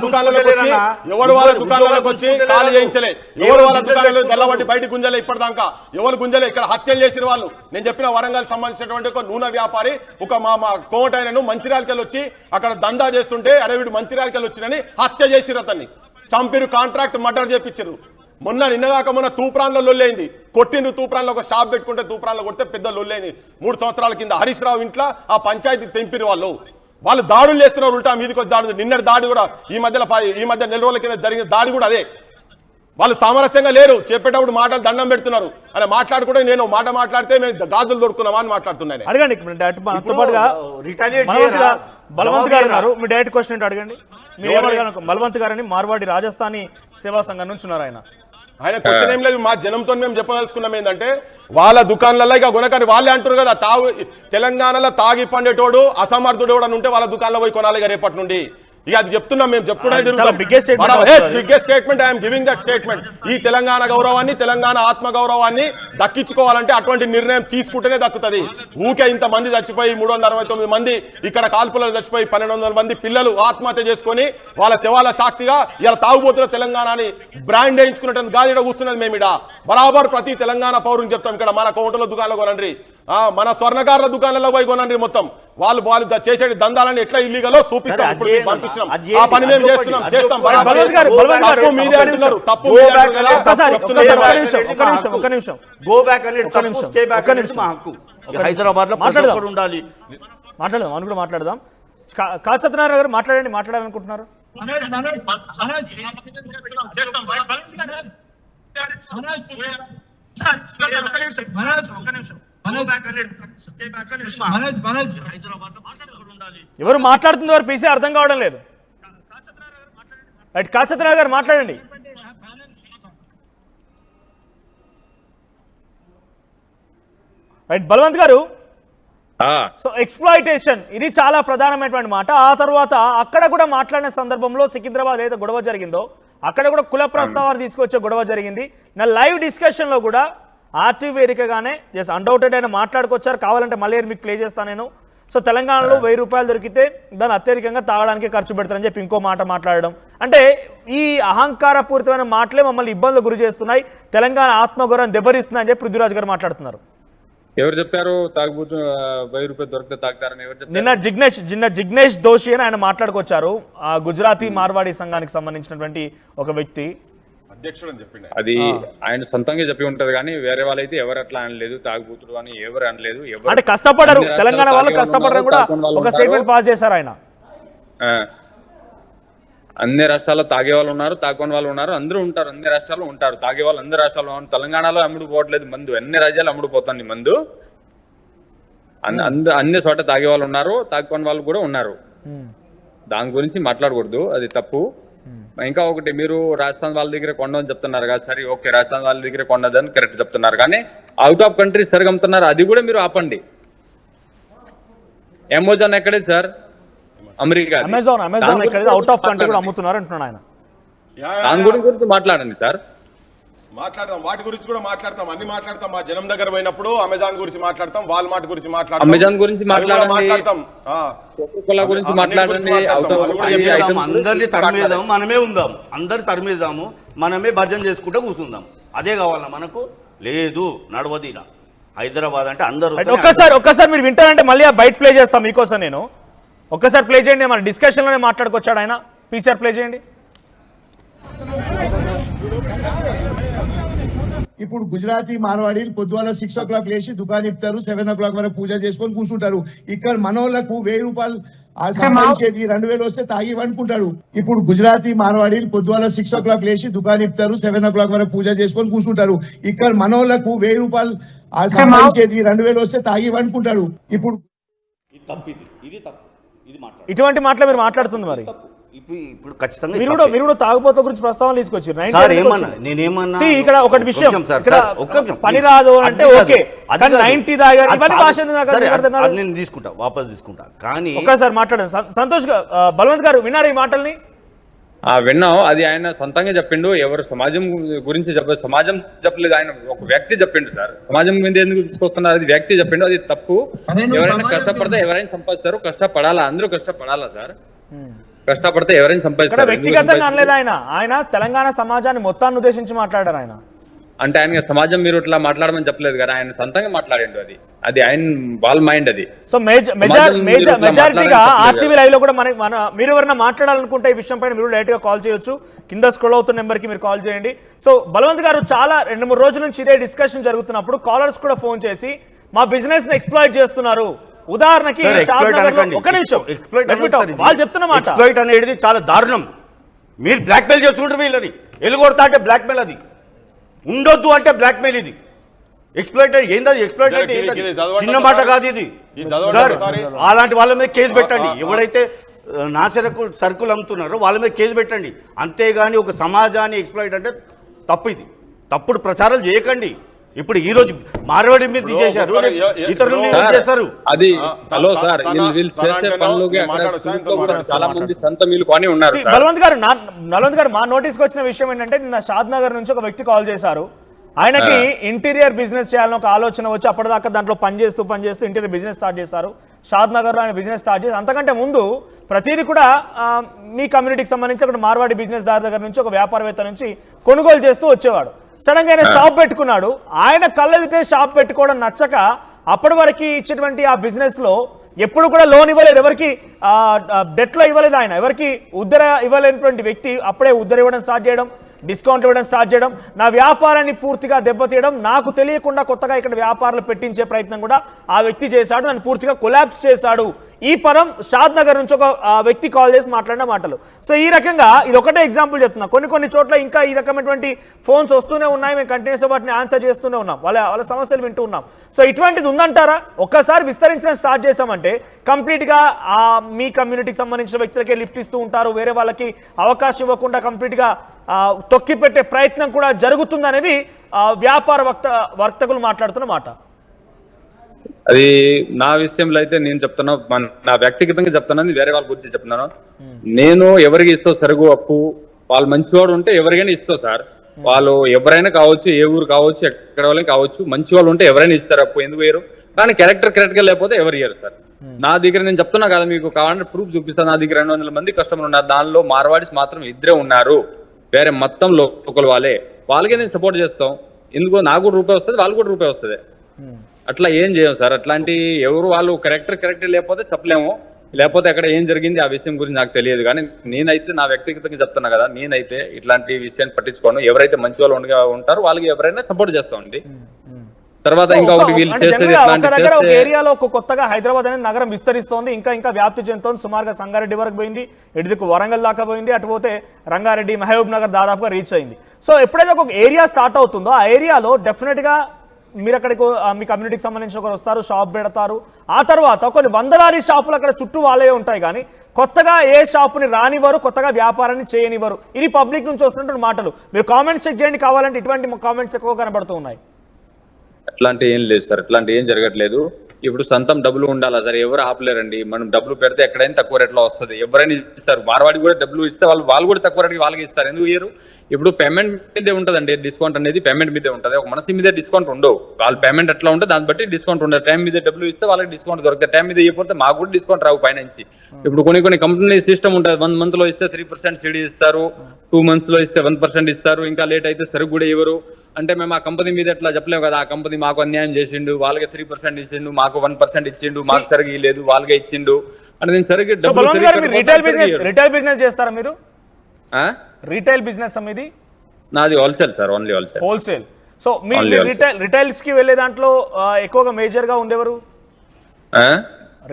దుకాణాలకు వచ్చి ఖాళీ చేయించలే. ఎవరు వాళ్ళ దుకాణాలు గల్లబట్టి బయట గుంజలే. ఇప్పటిదాకా ఎవరు గుంజలే. ఇక్కడ హత్యలు చేసిన వాళ్ళు నేను చెప్పిన వరంగల్ సంబంధించినటువంటి ఒక నూనె వ్యాపారి, ఒక మా కోమటైనను మంచిర్యాలకెళ్ళి వచ్చి అక్కడ దందా చేస్తుంటే అరే వీడు మంచిర్యాలకెళ్ళి వచ్చినని హత్య చేసిరు. అతన్ని చంపిరు. కాంట్రాక్ట్ మర్డర్ చేపించారు. నిన్నగాక మొన్న తూప్రాన్లో లొల్లైంది. కొట్టిండ్రు. తూప్రాన్లో ఒక షాప్ పెట్టుకుంటే తూప్రాన్లో కొడితే పెద్ద లొల్లైంది. 3 సంవత్సరాల కింద హరీష్ రావు ఇంట్లో ఆ పంచాయతీ తెంపిరు. వాళ్ళు దాడులు చేస్తున్నారు. ఉల్టా మీదకి వచ్చి దాడులు. నిన్నటి దాడి కూడా ఈ మధ్య నెల రోజుల కింద జరిగిన దాడి కూడా అదే. వాళ్ళు సామరస్యంగా లేరు. చెప్పేటప్పుడు మాటలు దండం పెడుతున్నారు. అని మాట్లాడుకుంటే నేను మాట మాట్లాడితే మేము గాజులు దొరుకున్నామా అని మాట్లాడుతున్నాను. అడగండి. బలవంత్ గారు ఉన్నారు. మీ డైరెక్ట్ క్వశ్చన్ ఏంటో అడగండి. మీరు ఏమడగలను? బలవంత్ గారని మార్వాడి రాజస్థానీ సేవా సంఘం నుంచి ఉన్నారు. ఆయన క్వశ్చన్ ఏం లేదు. మా జనంతో మేము చెప్పదలుచుకున్నాం ఏంటంటే వాళ్ళ దుకాణాలలో ఇక కొనకని వాళ్ళే అంటారు కదా. తెలంగాణలో తాగి పండేటోడు అసమర్థుడు అని ఉంటే వాళ్ళ దుకాణంలో పోయి కొనాలి రేపటి నుండి. ఇక అది చెప్తున్నాం మేము చాలా biggest statement అవుతుంది. Biggest statement I'm giving that statement. ఈ తెలంగాణ గౌరవాన్ని, తెలంగాణ ఆత్మ గౌరవాన్ని దక్కించుకోవాలంటే అటువంటి నిర్ణయం తీసుకుంటేనే దక్కుతుంది. ఊకే ఇంతమంది చచ్చిపోయి 369 మంది ఇక్కడ కాల్పులలో చచ్చిపోయి 1200 మంది పిల్లలు ఆత్మహత్య చేసుకొని వాళ్ళ శవాల సాక్షిగా ఇలా తాగుబోతున్న తెలంగాణని బ్రాండ్ వేయించుకున్నట్టు గాది ఇక్కడ కూర్చున్నది. మేము ఇక్కడ బరాబర్ ప్రతి తెలంగాణ పౌరుని చెప్తాం. ఇక్కడ మన కౌంటర్లో దుకాణాలు కొనండి, మన స్వర్ణకారుల దుకాణాల్లో పోయి కొనండి. మొత్తం వాళ్ళు చేసే దందాలని ఎట్లా ఇల్లీగలో చూపిస్తాం. ఇప్పుడు మీకు పంపించినాం, ఆ పని మేము చేస్తున్నాం, చేస్తాం. బలవంత్ గారు, తప్పు మీదే అంటున్నారు, తప్పు ఒక్క నిమిషం గో బ్యాక్ అనేది తప్పు, స్టే బ్యాక్ అనేది మా హక్కు. హైదరాబాద్ లో మాట్లాడదాం. ఉండాలి. మాట్లాడదాం, మనం కూడా మాట్లాడదాం. కాళ సత్యనారాయణ గారు మాట్లాడండి, మాట్లాడాలనుకుంటున్నారు. ఎవరు మాట్లాడుతుంది, ఎవరు పీసీ అర్థం కావడం లేదు. రైట్, కాళ సత్యనారాయణ గారు మాట్లాడండి. రైట్, బలవంత్ గారు, సో ఎక్స్ప్లాయిటేషన్ ఇది చాలా ప్రధానమైనటువంటి మాట. ఆ తర్వాత అక్కడ కూడా మాట్లాడిన సందర్భంలో సికింద్రాబాద్ ఏదైతే గొడవ జరిగిందో అక్కడ కూడా కుల ప్రస్తావాన్ని తీసుకొచ్చే గొడవ జరిగింది. నా లైవ్ డిస్కషన్ లో కూడా ఆర్టీవీ వేదికగానే జస్ట్ అన్డౌటెడ్ అయినా మాట్లాడుకొచ్చారు. కావాలంటే మళ్ళీ మీకు ప్లే చేస్తాను నేను. సో తెలంగాణలో 1000 రూపాయలు దొరికితే దాన్ని అత్యధికంగా తాగడానికి ఖర్చు పెడతారని చెప్పి ఇంకో మాట మాట్లాడడం, అంటే ఈ అహంకారపూరితమైన మాటలే మమ్మల్ని ఇబ్బందులు గురి చేస్తున్నాయి, తెలంగాణ ఆత్మగౌరవం దెబ్బరిస్తున్నాయని చెప్పి పృథ్వీరాజ్ గారు మాట్లాడుతున్నారు. ఎవరు చెప్పారు తాగుబోతు 1000 రూపాయలు దొరికితే తాగుతారని ఎవరు చెప్పారు? నిన్న జిగ్నేష్ దోషి అని ఆయన మాట్లాడుకొచ్చారు. ఆ గుజరాతీ మార్వాడి సంఘానికి సంబంధించినటువంటి ఒక వ్యక్తి అధ్యక్షుడు అని చెప్పిండు. అది ఆయన సొంతంగా చెప్పి ఉంటది కానీ వేరే వాళ్ళైతే ఎవరు అట్లా అనలేదు, తాగుబోతుడు అని ఎవరు అనలేదు. అంటే కష్టపడరు, తెలంగాణ వాళ్ళు కష్టపడరు కూడా ఒక స్టేట్మెంట్ పాస్ చేశారు ఆయన. అన్ని రాష్ట్రాల్లో తాగే వాళ్ళు ఉన్నారు, తాగని వాళ్ళు ఉన్నారు, అందరూ ఉంటారు. అన్ని రాష్ట్రాల్లో ఉంటారు తాగే వాళ్ళు, అన్ని రాష్ట్రాల్లో ఉన్నారు. తెలంగాణలో అమ్ముడుపోవట్లేదు మందు, అన్ని రాజ్యాలు అమ్ముడుపోతుంది మందు. అన్ని చోట తాగే వాళ్ళు ఉన్నారు, తాగని వాళ్ళు కూడా ఉన్నారు. దాని గురించి మాట్లాడకూడదు, అది తప్పు. ఇంకా ఒకటి, మీరు రాజస్థాన్ వాళ్ళ దగ్గర కొండని చెప్తున్నారు కదా, సరే ఓకే, రాజస్థాన్ వాళ్ళ దగ్గర కొండదని కరెక్ట్ చెప్తున్నారు, కానీ అవుట్ ఆఫ్ కంట్రీ సరిగా అమ్ముతున్నారు, అది కూడా మీరు ఆపండి. అమెజాన్ ఎక్కడే sir? America. Amazon out of country కూడా అమ్ముతున్నారు అంటున్నాడు ఆయన. దాని గురించి మాట్లాడండి సార్. మాట్లాడదాం, వాటి గురించి కూడా మాట్లాడతాం, అన్ని మాట్లాడతాం. మా జనం దగ్గర పోయినప్పుడు అమెజాన్ గురించి మాట్లాడతాం, వాల్మార్ట్ గురించి మాట్లాడతాం, అమెజాన్ గురించి మాట్లాడతాం, గురించి మాట్లాడండి. అందరినీ తరిమేదాము, మనమే ఉందాము, అందరు తరిమేదాము, మనమే భర్జన చేసుకుంటూ కూర్చుందాం. అదే కావాలా మనకు? లేదు, నడవదీనా హైదరాబాద్ అంటే అందరూ. ఒక్కసారి మీరు వింటారంటే మళ్ళీ బయట ప్లే చేస్తాం మీకోసం. నేను ఒక్కసారి ప్లే చేయండి, మన డిస్కషన్ లోనే మాట్లాడుకొచ్చాడు ఆయన. పీసీఆర్ ప్లే చేయండి. ఇప్పుడు గుజరాతీ మార్వాడీలు పొద్దువాల 6 o'clock లేచి దుకాణం ఇస్తారు, 7 o'clock వరకు పూజ చేసుకొని కూర్చుంటారు. ఇక్కడ మనోళ్లకు 1000 రూపాయలు సంపాదించేది 2000 వస్తే తాగి అనుకుంటాడు. ఇప్పుడు గుజరాతీ మార్వాడీలు పొద్దువాల 6 o'clock లేచి దుకాణం ఇస్తారు, 7 o'clock వరకు పూజ చేసుకొని కూర్చుంటారు. ఇక్కడ మనోళ్లకు 1000 రూపాయలు సంపాదించేది 2000 వస్తే తాగి అనుకుంటాడు. ఇప్పుడు ఇటువంటి మాటలు మీరు మాట్లాడుతుంది మరి. ఇప్పుడు ఖచ్చితంగా మీరు కూడా తాగుబోతుల గురించి ప్రస్తావన తీసుకొచ్చారు. ఇక్కడ ఒకటి విషయం, పని రాదు అంటే ఓకే, 90 దాగారు ఇవన్నీ భాష నేను తీసుకుంటా, వాపస్ తీసుకుంటా. కానీ ఒక్కసారి మాట్లాడండి. సంతోష్ బలవంత్ గారు విన్నారు ఈ మాటల్ని? విన్నాం. అది ఆయన సొంతంగా చెప్పిండు, ఎవరు సమాజం గురించి సమాజం చెప్పలేదు, ఆయన ఒక వ్యక్తి చెప్పిండు సార్. సమాజం మీద ఎందుకు తీసుకొస్తున్నారు, అది వ్యక్తి చెప్పిండు, అది తప్పు. ఎవరైనా కష్టపడితే ఎవరైనా సంపాదిస్తారు, కష్టపడాలా, అందరూ కష్టపడాలా సార్. కష్టపడితే ఎవరైనా సంపాదిస్తారు. వ్యక్తిగతంగా అనలేదు ఆయన, ఆయన తెలంగాణ సమాజాన్ని మొత్తాన్ని ఉద్దేశించి మాట్లాడారు ఆయన. అంటే ఆయన సమాజం మీరు ఇట్లా మాట్లాడమని చెప్పలేదు కదా, ఆయన సొంతంగా మాట్లాడిండు. అది ఆయన వాళ్ళ మైండ్ అది. సో మెజారిటీగా ఆర్టీవీ లైవ్ లో కూడా మీరు ఎవరైనా మాట్లాడాలనుకుంటే ఈ విషయం పైన మీరు డైరెక్ట్ గా కాల్ చేయొచ్చు. కింద స్క్రోల్ అవుతున్న నెంబర్ కి మీరు కాల్ చేయండి. సో బలవంత్ గారు, చాలా 2-3 రోజుల నుంచి ఇదే డిస్కషన్ జరుగుతున్నప్పుడు కాలర్స్ కూడా ఫోన్ చేసి మా బిజినెస్ ని ఎక్స్ప్లాయిట్ చేస్తున్నారు. ఉదాహరణకి ఒక నిమిషం, వాళ్ళు చెప్తున్న మాట ఎక్స్ప్లాయిట్ అనేది చాలా దారుణం. మీరు బ్లాక్మెయిల్ చేసుకుంటారు వీళ్ళని. ఎలుగొడతా అంటే బ్లాక్మెయిల్, అది ఉండొద్దు అంటే బ్లాక్మెయిల్. ఇది ఎక్స్ప్లాయిట్ ఏంది? ఎక్స్ప్లాయిట్ అంటే చిన్న మాట కాదు ఇది. అలాంటి వాళ్ళ మీద కేసు పెట్టండి. ఎవరైతే నా సరుకులు అమ్ముతున్నారో వాళ్ళ మీద కేసు పెట్టండి. అంతేగాని ఒక సమాజాన్ని ఎక్స్ప్లాయిట్ అంటే తప్పు. ఇది తప్పుడు ప్రచారాలు చేయకండి. ఇప్పుడు ఈ రోజు మార్వాడి మీద చేశారు, ఇతరులు చేస్తారు. అది హలో సార్, వీళ్ళు చేసే పనులకి చాలా మంది సొంత మిల్లు కొని ఉన్నారు. బలవంత్ గారు మా నోటీస్కి వచ్చిన విషయం ఏంటంటే నిన్న షాద్ నగర్ నుంచి ఒక వ్యక్తి కాల్ చేశారు. ఆయనకి ఇంటీరియర్ బిజినెస్ చేయాలని ఒక ఆలోచన వచ్చి అప్పటిదాకా దాంట్లో పనిచేస్తూ ఇంటీరియర్ బిజినెస్ స్టార్ట్ చేస్తారు. షాద్ నగర్లో ఆయన బిజినెస్ స్టార్ట్ చేసి అంతకంటే ముందు ప్రతిదీ కూడా మీ కమ్యూనిటీకి సంబంధించి అక్కడ మార్వాడి బిజినెస్ దారి దగ్గర నుంచి ఒక వ్యాపారవేత్త నుంచి కొనుగోలు చేస్తూ వచ్చేవాడు. సడన్ గా ఆయన షాప్ పెట్టుకున్నాడు. ఆయన కళ్ళెదిటే షాప్ పెట్టుకోవడం నచ్చక అప్పటి వరకు ఇచ్చేటువంటి ఆ బిజినెస్ లో ఎప్పుడు కూడా లోన్ ఇవ్వలేదు, ఎవరికి డెట్ లో ఇవ్వలేదు. ఆయన ఎవరికి ఉద్దర ఇవ్వలేనటువంటి వ్యక్తి అప్పుడే ఉద్దర ఇవ్వడం స్టార్ట్ చేయడం, డిస్కౌంట్ ఇవ్వడం స్టార్ట్ చేయడం, నా వ్యాపారాన్ని పూర్తిగా దెబ్బతీయడం, నాకు తెలియకుండా కొత్తగా ఇక్కడ వ్యాపారాలు పెట్టించే ప్రయత్నం కూడా ఆ వ్యక్తి చేశాడు. నన్ను పూర్తిగా కొలాప్స్ చేశాడు. ఈ పదం షాద్ నగర్ నుంచి ఒక వ్యక్తి కాల్ చేసి మాట్లాడిన మాటలు. సో ఈ రకంగా ఇది ఒకటే ఎగ్జాంపుల్ చెప్తున్నా. కొన్ని చోట్ల ఇంకా ఈ రకమైనటువంటి ఫోన్స్ వస్తూనే ఉన్నాయి. మేము కంటిన్యూస్ వాటిని ఆన్సర్ చేస్తూనే ఉన్నాం, వాళ్ళ సమస్యలు వింటూ ఉన్నాం. సో ఇటువంటిది ఉందంటారా? ఒక్కసారి విస్తరించడం స్టార్ట్ చేసామంటే కంప్లీట్ గా మీ కమ్యూనిటీకి సంబంధించిన వ్యక్తులకే లిఫ్ట్ ఇస్తూ ఉంటారు, వేరే వాళ్ళకి అవకాశం ఇవ్వకుండా కంప్లీట్ గా తొక్కి పెట్టే ప్రయత్నం కూడా జరుగుతుందనేది వ్యాపార వర్తకులు మాట్లాడుతున్న మాట. అది నా విషయంలో అయితే నేను చెప్తున్నా, నా వ్యక్తిగతంగా చెప్తున్నాను, వేరే వాళ్ళ గురించి చెప్తున్నాను. నేను ఎవరికి ఇస్తా సరుగు అప్పు, వాళ్ళు మంచివాడు ఉంటే ఎవరికైనా ఇస్తా సార్. వాళ్ళు ఎవరైనా కావచ్చు, ఏ ఊరు కావచ్చు, ఎక్కడ వాళ్ళని కావచ్చు, మంచి వాళ్ళు ఉంటే ఎవరైనా ఇస్తారు అప్పు, ఎందుకు వేయరు? కానీ క్యారెక్టర్ కరెక్ట్ గా లేకపోతే ఎవరు ఇయ్యరు సార్. నా దగ్గర నేను చెప్తున్నా కదా, మీకు కావాలంటే ప్రూఫ్ చూపిస్తాను. నా దగ్గర 200 మంది కస్టమర్ ఉన్నారు, దానిలో మార్వాడీస్ మాత్రం 2 ఉన్నారు, వేరే మొత్తం లోకల్ వాళ్ళకే నేను సపోర్ట్ చేస్తాం. ఎందుకో నాకు కూడా రూపాయి వస్తుంది, వాళ్ళు కూడా రూపాయి వస్తుంది. అట్లా ఏం చేయం సార్. అట్లాంటి ఎవరు వాళ్ళు కరెక్ట్ లేకపోతే చెప్పలేము. లేకపోతే అక్కడ ఏం జరిగింది ఆ విషయం గురించి నాకు తెలియదు. కానీ నేనైతే నా వ్యక్తిగతంగా చెప్తున్నా కదా, నేనైతే ఇట్లాంటి విషయాన్ని పట్టించుకోను. ఎవరైతే మంచి వాళ్ళు ఉంటారో వాళ్ళకి ఎవరైనా సపోర్ట్ చేస్తామండి. తర్వాత ఇంకా ఒకటి వీళ్ళు చేసేది ఏరియాలో కొత్తగా హైదరాబాద్ అనేది నగరం విస్తరిస్తోంది, ఇంకా వ్యాప్తి చెందుతోంది. సుమారుగా సంగారెడ్డి వరకు పోయింది, ఎటుదిక్కు వరంగల్ దాకా పోయింది, అటుపోతే రంగారెడ్డి, మహబూబ్ నగర్ దాదాపుగా రీచ్ అయింది. సో ఎప్పుడైతే ఒక ఏరియా స్టార్ట్ అవుతుందో ఆ ఏరియాలో డెఫినెట్ గా మీరు అక్కడికి మీ కమ్యూనిటీకి సంబంధించిన ఒకరు వస్తారు, షాప్ పెడతారు. ఆ తర్వాత కొన్ని వందలాది షాపులు అక్కడ చుట్టూ వాళ్ళే ఉంటాయి, కానీ కొత్తగా ఏ షాపుని రానివ్వరు, కొత్తగా వ్యాపారాన్ని చేయనివ్వరు. ఇది పబ్లిక్ నుంచి వస్తున్నటువంటి మాటలు. మీరు కామెంట్స్ చెక్ చేయండి కావాలంటే, ఇటువంటి కామెంట్స్ ఎక్కువ కనబడుతూ ఉన్నాయి. అట్లాంటి ఏం లేదు సార్, అట్లాంటి ఏం జరగట్లేదు. ఇప్పుడు సొంతం డబ్బులు ఉండాలా సార్, ఎవరు ఆపలేరండి. మనం డబ్బులు పెడితే ఎక్కడైనా తక్కువ రేట్లో వస్తుంది, ఎవరైనా ఇస్తారు. మార్వాడి కూడా డబ్బులు ఇస్తే వాళ్ళు కూడా తక్కువ రేటుకి వాళ్ళకి ఇస్తారు, ఎందుకు ఇయ్యరు? ఇప్పుడు పేమెంట్ మీదే ఉంటుందండి, డిస్కౌంట్ అనేది పేమెంట్ మీదే ఉంటుంది. ఒక మనసు మీదే డిస్కౌంట్ ఉండవు. వాళ్ళ పేమెంట్ ఎట్లా ఉంటుంది దాన్ని బట్టి డిస్కౌంట్ ఉండదు. టైం మీద డబ్బులు ఇస్తే వాళ్ళకి డిస్కౌంట్ దొరుకుతుంది, టైం మీద ఇవ్వకపోతే మాకు కూడా డిస్కౌంట్ రావు పైనుంచి. ఇప్పుడు కొన్ని కంపెనీ సిస్టమ్ ఉంటుంది, 1 month లో ఇస్తే 3% సిడీ ఇస్తారు, 2 months లో ఇస్తే 1% ఇస్తారు, ఇంకా లేట్ అయితే సరుకు కూడా ఇవ్వరు. అంటే మేము ఆ కంపెనీ మీద ఎట్లా చెప్పలేము కదా, ఆ కంపెనీ మాకు అన్యాయం చేసిండు, వాళ్ళకి 3% ఇచ్చిండు, మాకు 1% ఇచ్చిండు, మాకు సరిగ్గా ఇవ్వలేదు, వాళ్ళకే ఇచ్చిండు అంటే నేను సరిగ్గా రిటైల్ బిజినెస్ చేస్తారా మీరు? రిటైల్ బిజినెస్ అనేది నాది wholesale sir, only wholesale. So మీరు రిటైల్స్ కి వెళ్ళే దాంట్లో ఎక్కువగా మేజర్ గా ఉండేవారు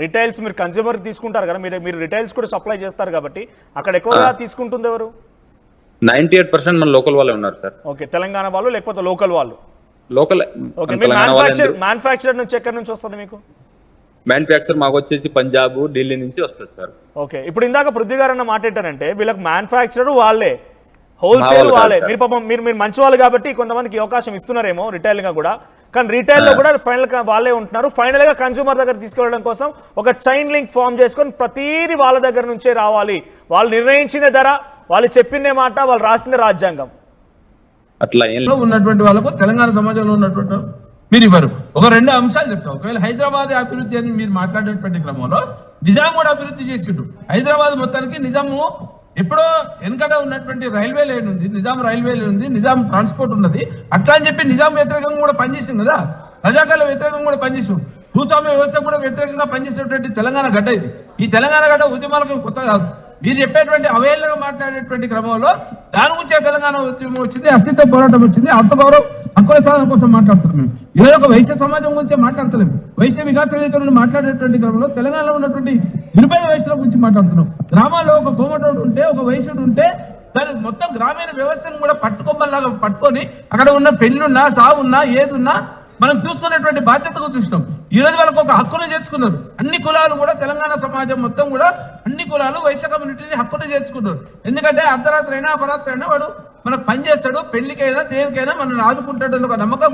రిటైల్స్, మీరు కన్స్యూమర్ తీసుకుంటారు కదా, మీరు రిటైల్స్ కూడా సప్లై చేస్తారు కాబట్టి అక్కడ ఎక్కువగా తీసుకుంటుంది ఎవరు? 98% మన లోకల్ వాళ్ళే ఉన్నారు సార్. ఓకే, తెలంగాణ వాళ్ళు లేకపోతే లోకల్ వాళ్ళు? లోకల్. మ్యానుఫ్యాక్చర్ నుంచి ఎక్కడి నుంచి వస్తుంది మీకు? మ్యానుఫ్యాక్చర్ మాకు వచ్చేసి పంజాబ్, ఢిల్లీ నుంచి వస్తుంది సార్. ఓకే, ఇప్పుడు ఇందాక పృథ్వీ గారు అన్న మాట ఏంటంటే వీళ్ళకి మ్యానుఫ్యాక్చర్ వాళ్ళే, హోల్సేల్ వాళ్ళే. మీరు పాపం మీరు మంచి వాళ్ళు కాబట్టి కొంతమందికి అవకాశం ఇస్తున్నారేమో రిటైల్ గా కూడా, కానీ రీటైల్ లో కూడా ఫైనల్ గా వాళ్ళే ఉంటున్నారు. ఫైనల్ గా కన్స్యూమర్ దగ్గర తీసుకెళ్ళడం కోసం ఒక చైన్ లింక్ ఫామ్ చేసుకొని ప్రతిదీ వాళ్ళ దగ్గర నుంచే రావాలి. వాళ్ళు నిర్ణయించిన ధర, వాళ్ళు చెప్పిందే మాట, వాళ్ళు రాసిందే రాజ్యాంగం. అట్లా ఉన్నటువంటి వాళ్ళకు తెలంగాణ సమాజంలో ఉన్నటువంటి మీరు ఇవ్వరు. ఒక 2 అంశాలు చెప్తాం. ఒకవేళ హైదరాబాద్ అభివృద్ధి అని మీరు మాట్లాడేటువంటి క్రమంలో నిజాం కూడా అభివృద్ధి చేసిండు. హైదరాబాద్ మొత్తానికి నిజాము ఎప్పుడో వెనకట ఉన్నటువంటి రైల్వే లైన్ ఉంది, నిజాం రైల్వే లైన్ ఉంది, నిజాం ట్రాన్స్పోర్ట్ ఉన్నది. అట్లా అని చెప్పి నిజాం వ్యతిరేకంగా కూడా పనిచేసింది కదా, రజాకాల వ్యతిరేకంగా కూడా పనిచేసాం, భూస్వామ్య వ్యవస్థ కూడా వ్యతిరేకంగా పనిచేసినటువంటి తెలంగాణ గడ్డ ఇది. ఈ తెలంగాణ గడ్డ ఉద్యమాలకు కొత్త కాదు. మీరు చెప్పేటువంటి అవహేళనగా మాట్లాడేటువంటి క్రమంలో దాని గురించే తెలంగాణ ఉద్యమం వచ్చింది, అస్తిత్వ పోరాటం వచ్చింది, ఆత్మగౌరవం హక్కుల సాధన కోసం మాట్లాడుతున్నాం. మేము ఇదే ఒక వైశ్య సమాజం గురించే మాట్లాడతలేము. వైశ్య వికాస వేదికలను మాట్లాడేటువంటి క్రమంలో తెలంగాణలో ఉన్నటువంటి నిరుపేద వైశ్యుల గురించి మాట్లాడుతున్నాం. గ్రామాల్లో ఒక కోమటోడు ఉంటే, ఒక వైశ్యుడు ఉంటే దాని మొత్తం గ్రామీణ వ్యవస్థను కూడా పట్టుకోమల్లాగా పట్టుకొని అక్కడ ఉన్న పెళ్ళున్నా, సావున్నా, ఏదున్నా మనం చూసుకునేటువంటి బాధ్యతగా చూస్తాం. ఈ రోజు వాళ్ళకు ఒక హక్కును చేర్చుకున్నారు. అన్ని కులాలు కూడా తెలంగాణ సమాజం మొత్తం కూడా అన్ని కులాలు వైశ్య కమ్యూనిటీని హక్కును చేర్చుకున్నారు. ఎందుకంటే అర్ధరాత్రి అయినా అపరాత్రి అయినా వాడు మనకు పనిచేస్తాడు, పెళ్లికైనా దేనికైనా మనల్ని ఆదుకుంటాడు ఒక నమ్మకం.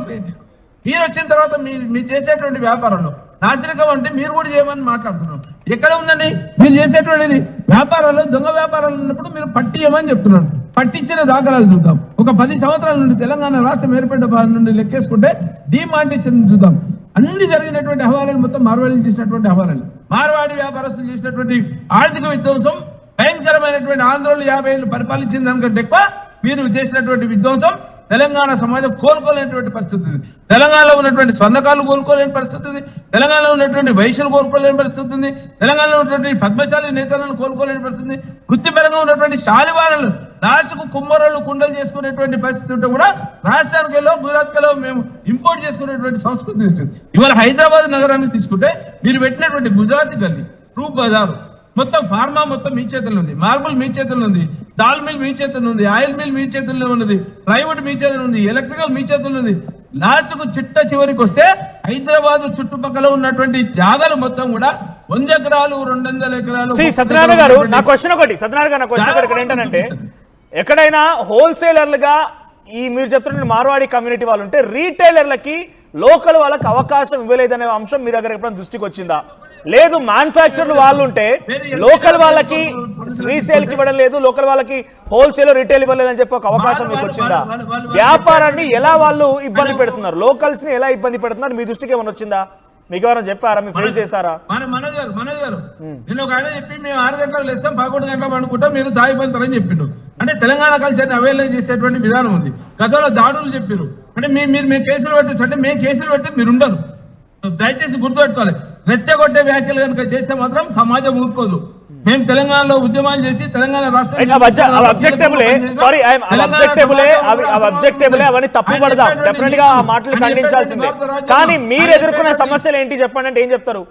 మీరు వచ్చిన తర్వాత మీరు చేసేటువంటి వ్యాపారంలో నాసిరకం అంటే మీరు కూడా చేయమని మాట్లాడుతున్నారు. ఎక్కడ ఉందండి మీరు చేసేటువంటి వ్యాపారాలు? దొంగ వ్యాపారాలు ఉన్నప్పుడు మీరు పట్టియమని చెప్తున్నారు. పట్టించిన దాఖలాలు చూద్దాం. ఒక 10 సంవత్సరాల నుండి తెలంగాణ రాష్ట్రం ఏర్పడ్డ నుండి లెక్కేసుకుంటే డిమానిటేషన్ చూద్దాం. అన్ని జరిగినటువంటి హవాలాలు మొత్తం మార్వాడీలు చేసినటువంటి హవాలాలు, మార్వాడి వ్యాపారస్తులు చేసినటువంటి ఆర్థిక విధ్వంసం, భయంకరమైనటువంటి ఆంధ్రలో 50 ఏళ్ళు పరిపాలించిన దానికంటే ఎక్కువ మీరు చేసినటువంటి విధ్వంసం తెలంగాణ సమాజం కోలుకోలేనటువంటి పరిస్థితి ఉంది. తెలంగాణలో ఉన్నటువంటి స్వర్ణకాలు కోలుకోలేని పరిస్థితి ఉంది. తెలంగాణలో ఉన్నటువంటి వైశ్యులు కోలుకోలేని పరిస్థితి ఉంది. తెలంగాణలో ఉన్నటువంటి పద్మశాలి నేతలను కోలుకోలేని పరిస్థితి ఉంది. వృత్తిపరంగా ఉన్నటువంటి శాలివానలు రాజుకు కుమ్మరోళ్ళు కుండలు చేసుకునేటువంటి పరిస్థితి ఉంటే కూడా రాజస్థాన్కి వెళ్ళో గుజరాత్కి వెళ్ళో మేము ఇంపోర్ట్ చేసుకునేటువంటి సంస్కృతి ఇస్తుంది. ఇవాళ హైదరాబాద్ నగరాన్ని తీసుకుంటే మీరు పెట్టినటువంటి గుజరాతీ గల్లీ, రూప్ బజారు, మొత్తం ఫార్మా మొత్తం మీ చేతుల్లో ఉంది, మార్బుల్ మీ చేతుల్లో ఉంది, దాల్ మిల్ మీ చేతుల్లో ఉంది, ఆయిల్ మిల్ మీ చేతుల్లో ఉన్నది, ప్రైవేట్ మీ చేతుల్లో ఉంది, ఎలక్ట్రికల్ మీ చేతుల్లో ఉంది. లాస్ట్కు చిట్ట చివరికి వస్తే హైదరాబాద్ చుట్టుపక్కల ఉన్నటువంటి జాగాలు మొత్తం కూడా 100 ఎకరాలు 200 ఎకరాలు. సత్యనారాయణ గారు నా క్వశ్చన్ ఒకటి, సత్యనారాయణ గారు నా క్వశ్చన్ ఒకటి ఇక్కడ ఏంటంటే, ఎక్కడైనా హోల్సేలర్లుగా ఈ మీరు చెప్తున్న మార్వాడి కమ్యూనిటీ వాళ్ళు ఉంటే రీటైలర్లకి లోకల్ వాళ్ళకి అవకాశం ఇవ్వలేదనే అంశం మీ దగ్గర ఎప్పుడైనా దృష్టికి వచ్చిందా? లేదు మ్యానుఫ్యాక్చర్లు వాళ్ళు ఉంటే లోకల్ వాళ్ళకి రీసేల్ కి ఇవ్వడం లేదు, లోకల్ వాళ్ళకి హోల్సేల్ రీటైల్ ఇవ్వలేదని చెప్పి ఒక అవకాశం మీకు వచ్చిందా? వ్యాపారాన్ని ఎలా వాళ్ళు ఇబ్బంది పెడుతున్నారు, లోకల్స్ ని ఎలా ఇబ్బంది పెడుతున్నారు, మీ దృష్టికి ఏమైనా వచ్చిందా? మీకు ఎవరైనా చెప్పారా, మీరు ఫేస్ చేశారా? మనోజ్ గారు నేను ఒక ఆయన చెప్పి మేము 6 గంటలకు లేస్తాం 11 గంటలకు అనుకుంటాం మీరు దాయిపోతారని చెప్పిండు. అంటే తెలంగాణ కల్చర్ని అవైలబుల్ చేసేటువంటి విధానం ఉంది. గతంలో దాడులు చెప్పారు అంటే మీరు కేసులు పెట్టచ్చు అంటే మేము కేసులు పెడితే మీరు ఉండరు. దయచేసి గుర్తుపెట్టుకోవాలి. రెచ్చగొట్టే వ్యాఖ్యలు కనుక చేస్తే మాత్రం సమాజం ఊరుకోదు. మేము తెలంగాణలో ఉద్యమాలు చేసి తెలంగాణ రాష్ట్రం అవన్నీ తప్పు పడదాం, డెఫినెట్ గా ఆ మాటలు ఖండించాల్సిందే. కానీ మీరు ఎదుర్కొనే సమస్యలు ఏంటి చెప్పండి అంటే ఏం చెప్తారు?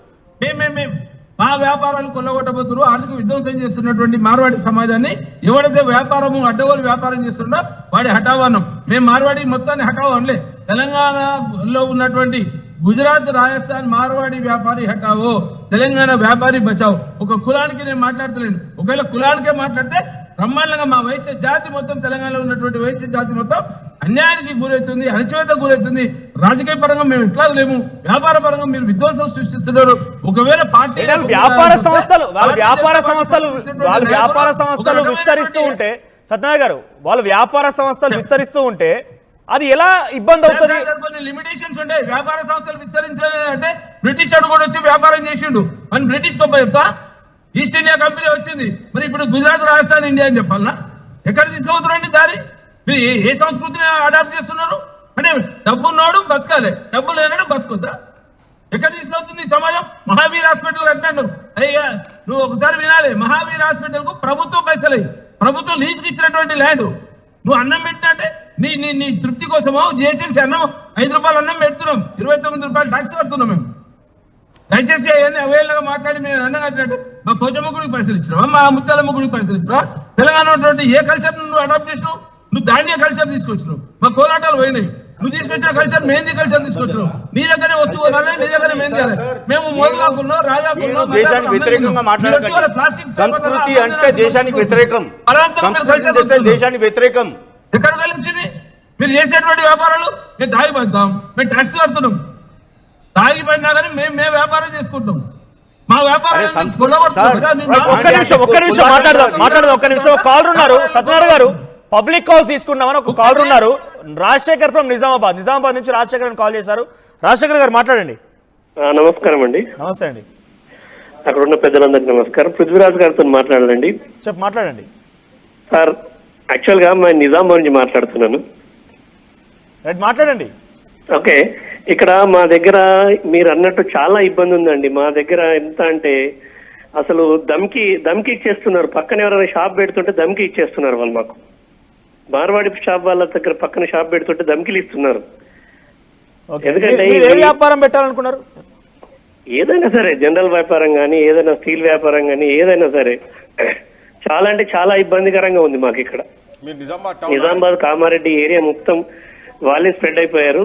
మా వ్యాపారాలు కొల్లగొట్టబోతున్నారు, ఆర్థిక విధ్వంసం చేస్తున్నటువంటి మార్వాడి సమాజాన్ని ఎవరైతే వ్యాపారము అడ్డగోలు వ్యాపారం చేస్తుండో వాడి హఠావనం. మేము మార్వాడి మొత్తాన్ని హఠావు అనలే. తెలంగాణలో ఉన్నటువంటి గుజరాత్, రాజస్థాన్ మార్వాడి వ్యాపారి హఠావో, తెలంగాణ వ్యాపారి బచావు. ఒక కులానికి నేను మాట్లాడతలేను. ఒకవేళ కులానికే మాట్లాడితే బ్రహ్మాండంగా మా వైశ్య జాతి మొత్తం, తెలంగాణలో ఉన్నటువంటి వైశ్య జాతి మొత్తం అన్యాయానికి గురవుతుంది, అణచివేత గురవుతుంది. రాజకీయ పరంగా మేము ఇట్లా లేము, వ్యాపార పరంగా మీరు విధ్వంసం సృష్టిస్తున్నారు. ఒకవేళ పార్టీ వ్యాపార సంస్థలు విస్తరిస్తూ ఉంటే, సత్యనారాయణ గారు వాళ్ళు వ్యాపార సంస్థలు విస్తరిస్తూ ఉంటే అది ఎలా ఇబ్బంది అవుతుంది? లిమిటేషన్స్ ఉంటాయి. వ్యాపార సంస్థలు విస్తరించాలంటే బ్రిటిష్ వాడు కూడా వచ్చి వ్యాపారం చేసిండు అని బ్రిటిష్ గొప్ప చెప్తా. ఈస్ట్ ఇండియా కంపెనీ వచ్చింది, మరి ఇప్పుడు గుజరాత్, రాజస్థాన్, ఇండియా అని చెప్పాలనా? ఎక్కడ తీసుకుపోతున్నారండి దారి? మీరు ఏ సంస్కృతిని అడాప్ట్ చేస్తున్నారు? అంటే డబ్బున్నోడు బతకాలి, డబ్బు లేనాడు బతుకుతా. ఎక్కడ తీసుకుపోతుంది సమాజం? మహావీర్ హాస్పిటల్ కట్టినాడు. అయ్యా నువ్వు ఒకసారి వినాలి, మహావీర్ హాస్పిటల్ కు ప్రభుత్వం పైసలు, ప్రభుత్వం లీజుకి ఇచ్చినటువంటి ల్యాండ్. నువ్వు అన్నం పెట్టినంటే నీ తృప్తి కోసమో జిహెచ్ఎంసీ అన్నం 5 రూపాయలు అన్నం పెడుతున్నాం, 29 రూపాయలు ట్యాక్స్ కడుతున్నాం. మేము దయచేసి అవన్నీ అవేళగా మాట్లాడి మేము అన్నం కట్టినట్టు మా పోచమ్మ గుడికి పైసలు ఇచ్చినావా, మా ముత్యాలమ్మ గుడికి పైసలు ఇచ్చినావా? తెలంగాణ ఉన్నటువంటి ఏ కల్చర్ నువ్వు అడాప్ట్ చేసినావు? నువ్వు ధాన్య కల్చర్ తీసుకొచ్చినావు, మా కోలాటాలు పోయినాయి. నువ్వు తీసుకొచ్చిన కల్చర్ మెహందీ కల్చర్ తీసుకొచ్చినావు. నీ దగ్గరే వస్తువు కొనాలి, నీ దగ్గర మెహందీ చేయాలి. మేము మోదగాకున్నాం, రాజాకున్నాం. దేశానికి వ్యతిరేకంగా మాట్లాడకండి. సంస్కృతి అంటే దేశానికి వ్యతిరేకం, దేశానికి వ్యతిరేకం. ఎక్కడ కలిగించింది? మీరు చేసేటువంటి వ్యాపారాలు మేము దాగి పడతాం, మేము ట్యాక్స్ కడుతున్నాం. దాగి పడినా కానీ మేము వ్యాపారం చేసుకుంటాం. మా వ్యాపారం ఒక్క నిమిషం మాట్లాడదాం. కాల్ ఉన్నారు సత్యనారాయణ గారు, పబ్లిక్ కాల్ తీసుకున్నామని ఒక కాల్ ఉన్నారు. రాజశేఖర్ ఫ్రమ్ నిజామాబాద్ నుంచి రాజశేఖర్ కాల్ చేశారు. రాజశేఖర్ గారు మాట్లాడండి. నమస్కారం అండి. నమస్తే అండి. అక్కడ ఉన్న పెద్దలందరికీ నమస్కారం. పృథ్వీరాజ్ గారితో మాట్లాడాలండి. మాట్లాడండి సార్. యాక్చువల్గా మా నిజామాబాద్ నుంచి మాట్లాడుతున్నాను. మాట్లాడండి. ఓకే, ఇక్కడ మా దగ్గర మీరు అన్నట్టు చాలా ఇబ్బంది ఉందండి. మా దగ్గర ఎంత అంటే అసలు దమ్కి ఇచ్చేస్తున్నారు. పక్కన ఎవరైనా షాప్ పెడుతుంటే దమ్కి ఇచ్చేస్తున్నారు వాళ్ళు. మాకు మార్వాడి షాప్ వాళ్ళ దగ్గర పక్కన షాప్ పెడుతుంటే దమ్కిలు ఇస్తున్నారు. ఎందుకంటే వ్యాపారం పెట్టాలనుకున్నారు, ఏదైనా సరే జనరల్ వ్యాపారం కానీ, ఏదైనా స్టీల్ వ్యాపారం కానీ, ఏదైనా సరే చాలా అంటే చాలా ఇబ్బందికరంగా ఉంది మాకు ఇక్కడ. నిజామాబాద్, కామారెడ్డి ఏరియా మొత్తం వాళ్ళే స్ప్రెడ్ అయిపోయారు.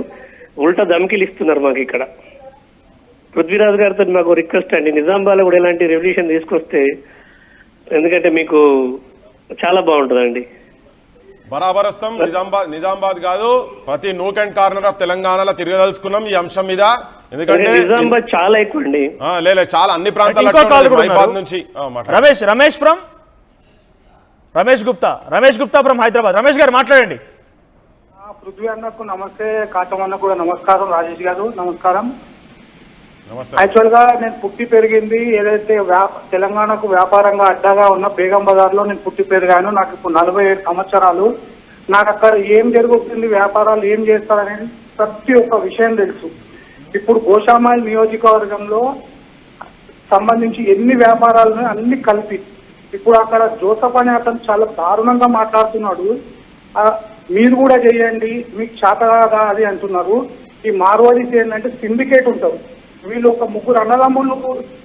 ఉల్టా ధమ్కీలు ఇస్తున్నారు మాకు ఇక్కడ. పృథ్వీరాజ్ గారితో మాకు రిక్వెస్ట్ అండి, నిజామాబాద్ కూడా ఇలాంటి రెవల్యూషన్ తీసుకొస్తే, ఎందుకంటే మీకు చాలా బాగుంటుందండి. బరాబర్ వస్తాం. నిజామాబాద్ కాదు, ప్రతి నూక్ అండ్ కార్నర్ ఆఫ్ తెలంగాణలో తిరగదలుచుకున్నాం ఈ అంశం మీద. ఎందుకంటే నిజామాబాద్ చాలా ఎక్కువ అండి. లేదు చాలా అన్ని ప్రాంతాల నుంచి. రమేష్ గుప్తా ఫ్రమ్ హైదరాబాద్. రమేష్ గారు మాట్లాడండి. పృథ్వీ అన్నకు నమస్తే, కాటం అన్న కూడా నమస్కారం, రాజేష్ గారు నమస్కారం. యాక్చువల్ గా నేను పుట్టి పెరిగింది ఏదైతే తెలంగాణకు వ్యాపారంగా అడ్డాగా ఉన్న బేగం బజార్ లో నేను పుట్టి పెరిగాను. నాకు ఇప్పుడు 47 సంవత్సరాలు. నాకు అక్కడ ఏం జరుగుతుంది, వ్యాపారాలు ఏం చేస్తారనేది ప్రతి ఒక్క విషయం తెలుసు. ఇప్పుడు గోషామాయిల్ నియోజకవర్గంలో సంబంధించి ఎన్ని వ్యాపారాలు అన్ని కలిపి ఇప్పుడు అక్కడ జోసఫ్ అనే అతను చాలా దారుణంగా మాట్లాడుతున్నాడు. మీరు కూడా చేయండి, మీకు చేతగా అది అంటున్నారు. ఈ మార్వాడీస్ ఏంటంటే సిండికేట్ ఉంటారు. వీళ్ళు ఒక 3 అన్నదమ్ములు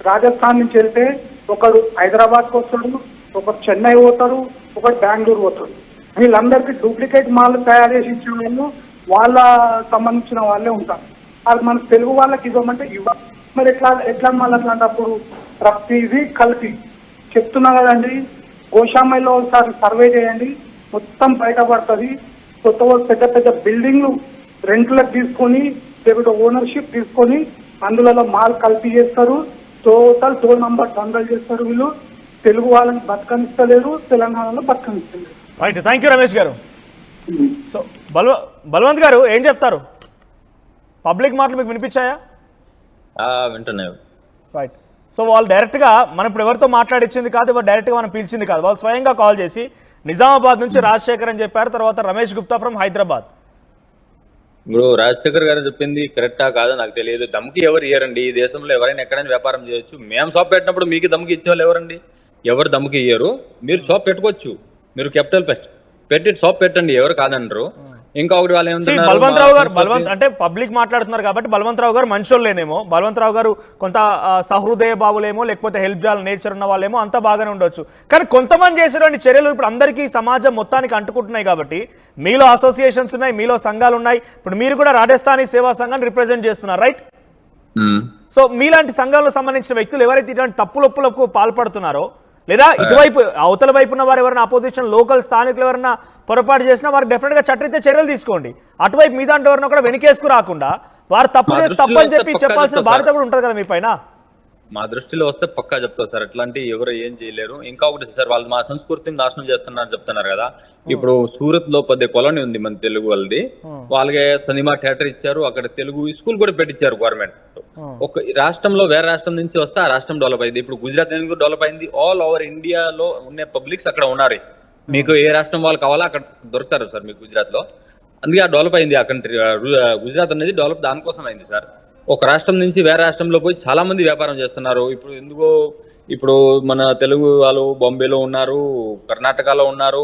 రాజస్థాన్ నుంచి వెళ్తే ఒకరు హైదరాబాద్కి వస్తాడు, ఒకరు చెన్నై పోతారు, ఒకరు బెంగళూరు పోతారు. వీళ్ళందరికీ డూప్లికేట్ మాల్ తయారు చేసి ఇచ్చిన వాళ్ళు వాళ్ళ సంబంధించిన వాళ్ళే ఉంటారు. అది మన తెలుగు వాళ్ళకి ఇవ్వమంటే మరి ఎట్లా మళ్ళీ అట్లాంటప్పుడు ప్రతిదీ కలిపి చెప్తున్నా కదండి. గోషామైలో ఒకసారి సర్వే చేయండి, మొత్తం బయటపడుతుంది. కొత్త పెద్ద పెద్ద బిల్డింగ్లు రెంట్లకు తీసుకొని లేకపోతే ఓనర్షిప్ తీసుకొని అందులో మాల్ కలిపి చేస్తారు. టోటల్ టోల్ నంబర్ దండలు చేస్తారు. వీళ్ళు తెలుగు వాళ్ళని బతకనిస్తలేరు, తెలంగాణలో బతకనిస్తలేరు. రైట్, థ్యాంక్ యూ రమేష్ గారు. సో బలవంత్ గారు ఏం చెప్తారు? పబ్లిక్ మాటలు మీకు వినిపించాయా? వింటున్నాయి. రైట్. సో వాళ్ళు డైరెక్ట్గా మనం ఇప్పుడు ఎవరితో మాట్లాడించింది కాదు, ఎవరు డైరెక్ట్గా మనం పిలిచింది కాదు. వాళ్ళు స్వయంగా కాల్ చేసి నిజామాబాద్ నుంచి రాజశేఖర్ అని చెప్పారు, తర్వాత రమేష్ గుప్తా ఫ్రమ్ హైదరాబాద్. ఇప్పుడు రాజశేఖర్ గారు చెప్పింది కరెక్టా కాదో నాకు తెలియదు. దమ్కి ఎవరు ఇయ్యరండి ఈ దేశంలో. ఎవరైనా ఎక్కడైనా వ్యాపారం చేయొచ్చు. మేము షాప్ పెట్టినప్పుడు మీకు దమ్కి ఇచ్చే వాళ్ళు ఎవరండి? ఎవరు దమ్కి ఇయ్యరు. మీరు షాప్ పెట్టుకోవచ్చు, మీరు క్యాపిటల్ పెట్టి షాప్ పెట్టండి, ఎవరు కాదనరు. ఇంకా ఒకటి వాళ్ళు ఏమంటున్నారు, బలవంతరావు గారు అంటే పబ్లిక్ మాట్లాడుతున్నారు కాబట్టి బలవంతరావు గారు మనుషులేనేమో, బలవంతరావు గారు కొంత సహృదయ బాబులేమో, లేకపోతే హెల్ప్ చేయాలి నేచర్ ఉన్న వాళ్ళేమో, అంతా బాగానే ఉండొచ్చు. కానీ కొంతమంది చేసేటువంటి చర్యలు ఇప్పుడు అందరికీ సమాజం మొత్తానికి అంటుకుంటున్నాయి కాబట్టి మీలో అసోసియేషన్స్ ఉన్నాయి, మీలో సంఘాలు ఉన్నాయి. ఇప్పుడు మీరు కూడా రాజస్థానీ సేవా సంఘాన్ని రిప్రజెంట్ చేస్తున్నారు, రైట్? సో మీలాంటి సంఘాలకు సంబంధించిన వ్యక్తులు ఎవరైతే ఇటువంటి తప్పులొప్పులకు పాల్పడుతున్నారో, లేదా ఇటువైపు అవతల వైపు ఉన్న వారు ఎవరైనా అపోజిషన్ లోకల్ స్థానికులు ఎవరైనా పొరపాటు చేసినా వారు డెఫినెట్ గా చట్టరీత్యా చర్యలు తీసుకోండి. అటువైపు మీ దాంట్లో ఎవరైనా కూడా వెనకేసుకు రాకుండా వారు తప్పు చేసి తప్పని చెప్పి చెప్పాల్సిన బాధ్యత కూడా ఉంటుంది కదా మీ పైన. మా దృష్టిలో వస్తే పక్కా చెప్తారు సార్, అట్లాంటి ఎవరు ఏం చేయలేరు. ఇంకా ఒకటి సార్, వాళ్ళు మా సంస్కృతిని నాశనం చేస్తున్నారు చెప్తున్నారు కదా. ఇప్పుడు సూరత్ లో 10 కాలనీ ఉంది మన తెలుగు వాళ్ళది. వాళ్ళకి సినిమా థియేటర్ ఇచ్చారు, అక్కడ తెలుగు స్కూల్ కూడా పెట్టించారు గవర్నమెంట్. ఒక రాష్ట్రంలో వేరే రాష్ట్రం నుంచి వస్తే ఆ రాష్ట్రం డెవలప్ అయింది. ఇప్పుడు గుజరాత్ ఎందుకు డెవలప్ అయింది? ఆల్ ఓవర్ ఇండియాలో ఉన్న పబ్లిక్స్ అక్కడ ఉన్నారు. మీకు ఏ రాష్ట్రం వాళ్ళు కావాలో అక్కడ దొరుకుతారు సార్ మీకు గుజరాత్ లో. అందుకే ఆ డెవలప్ అయింది ఆ కంట్రీ. గుజరాత్ అనేది డెవలప్ దానికోసం అయింది సార్. ఒక రాష్ట్రం నుంచి వేరే రాష్ట్రంలో పోయి చాలా మంది వ్యాపారం చేస్తున్నారు. ఇప్పుడు ఎందుకో ఇప్పుడు మన తెలుగు వాళ్ళు బాంబేలో ఉన్నారు, కర్ణాటకలో ఉన్నారు,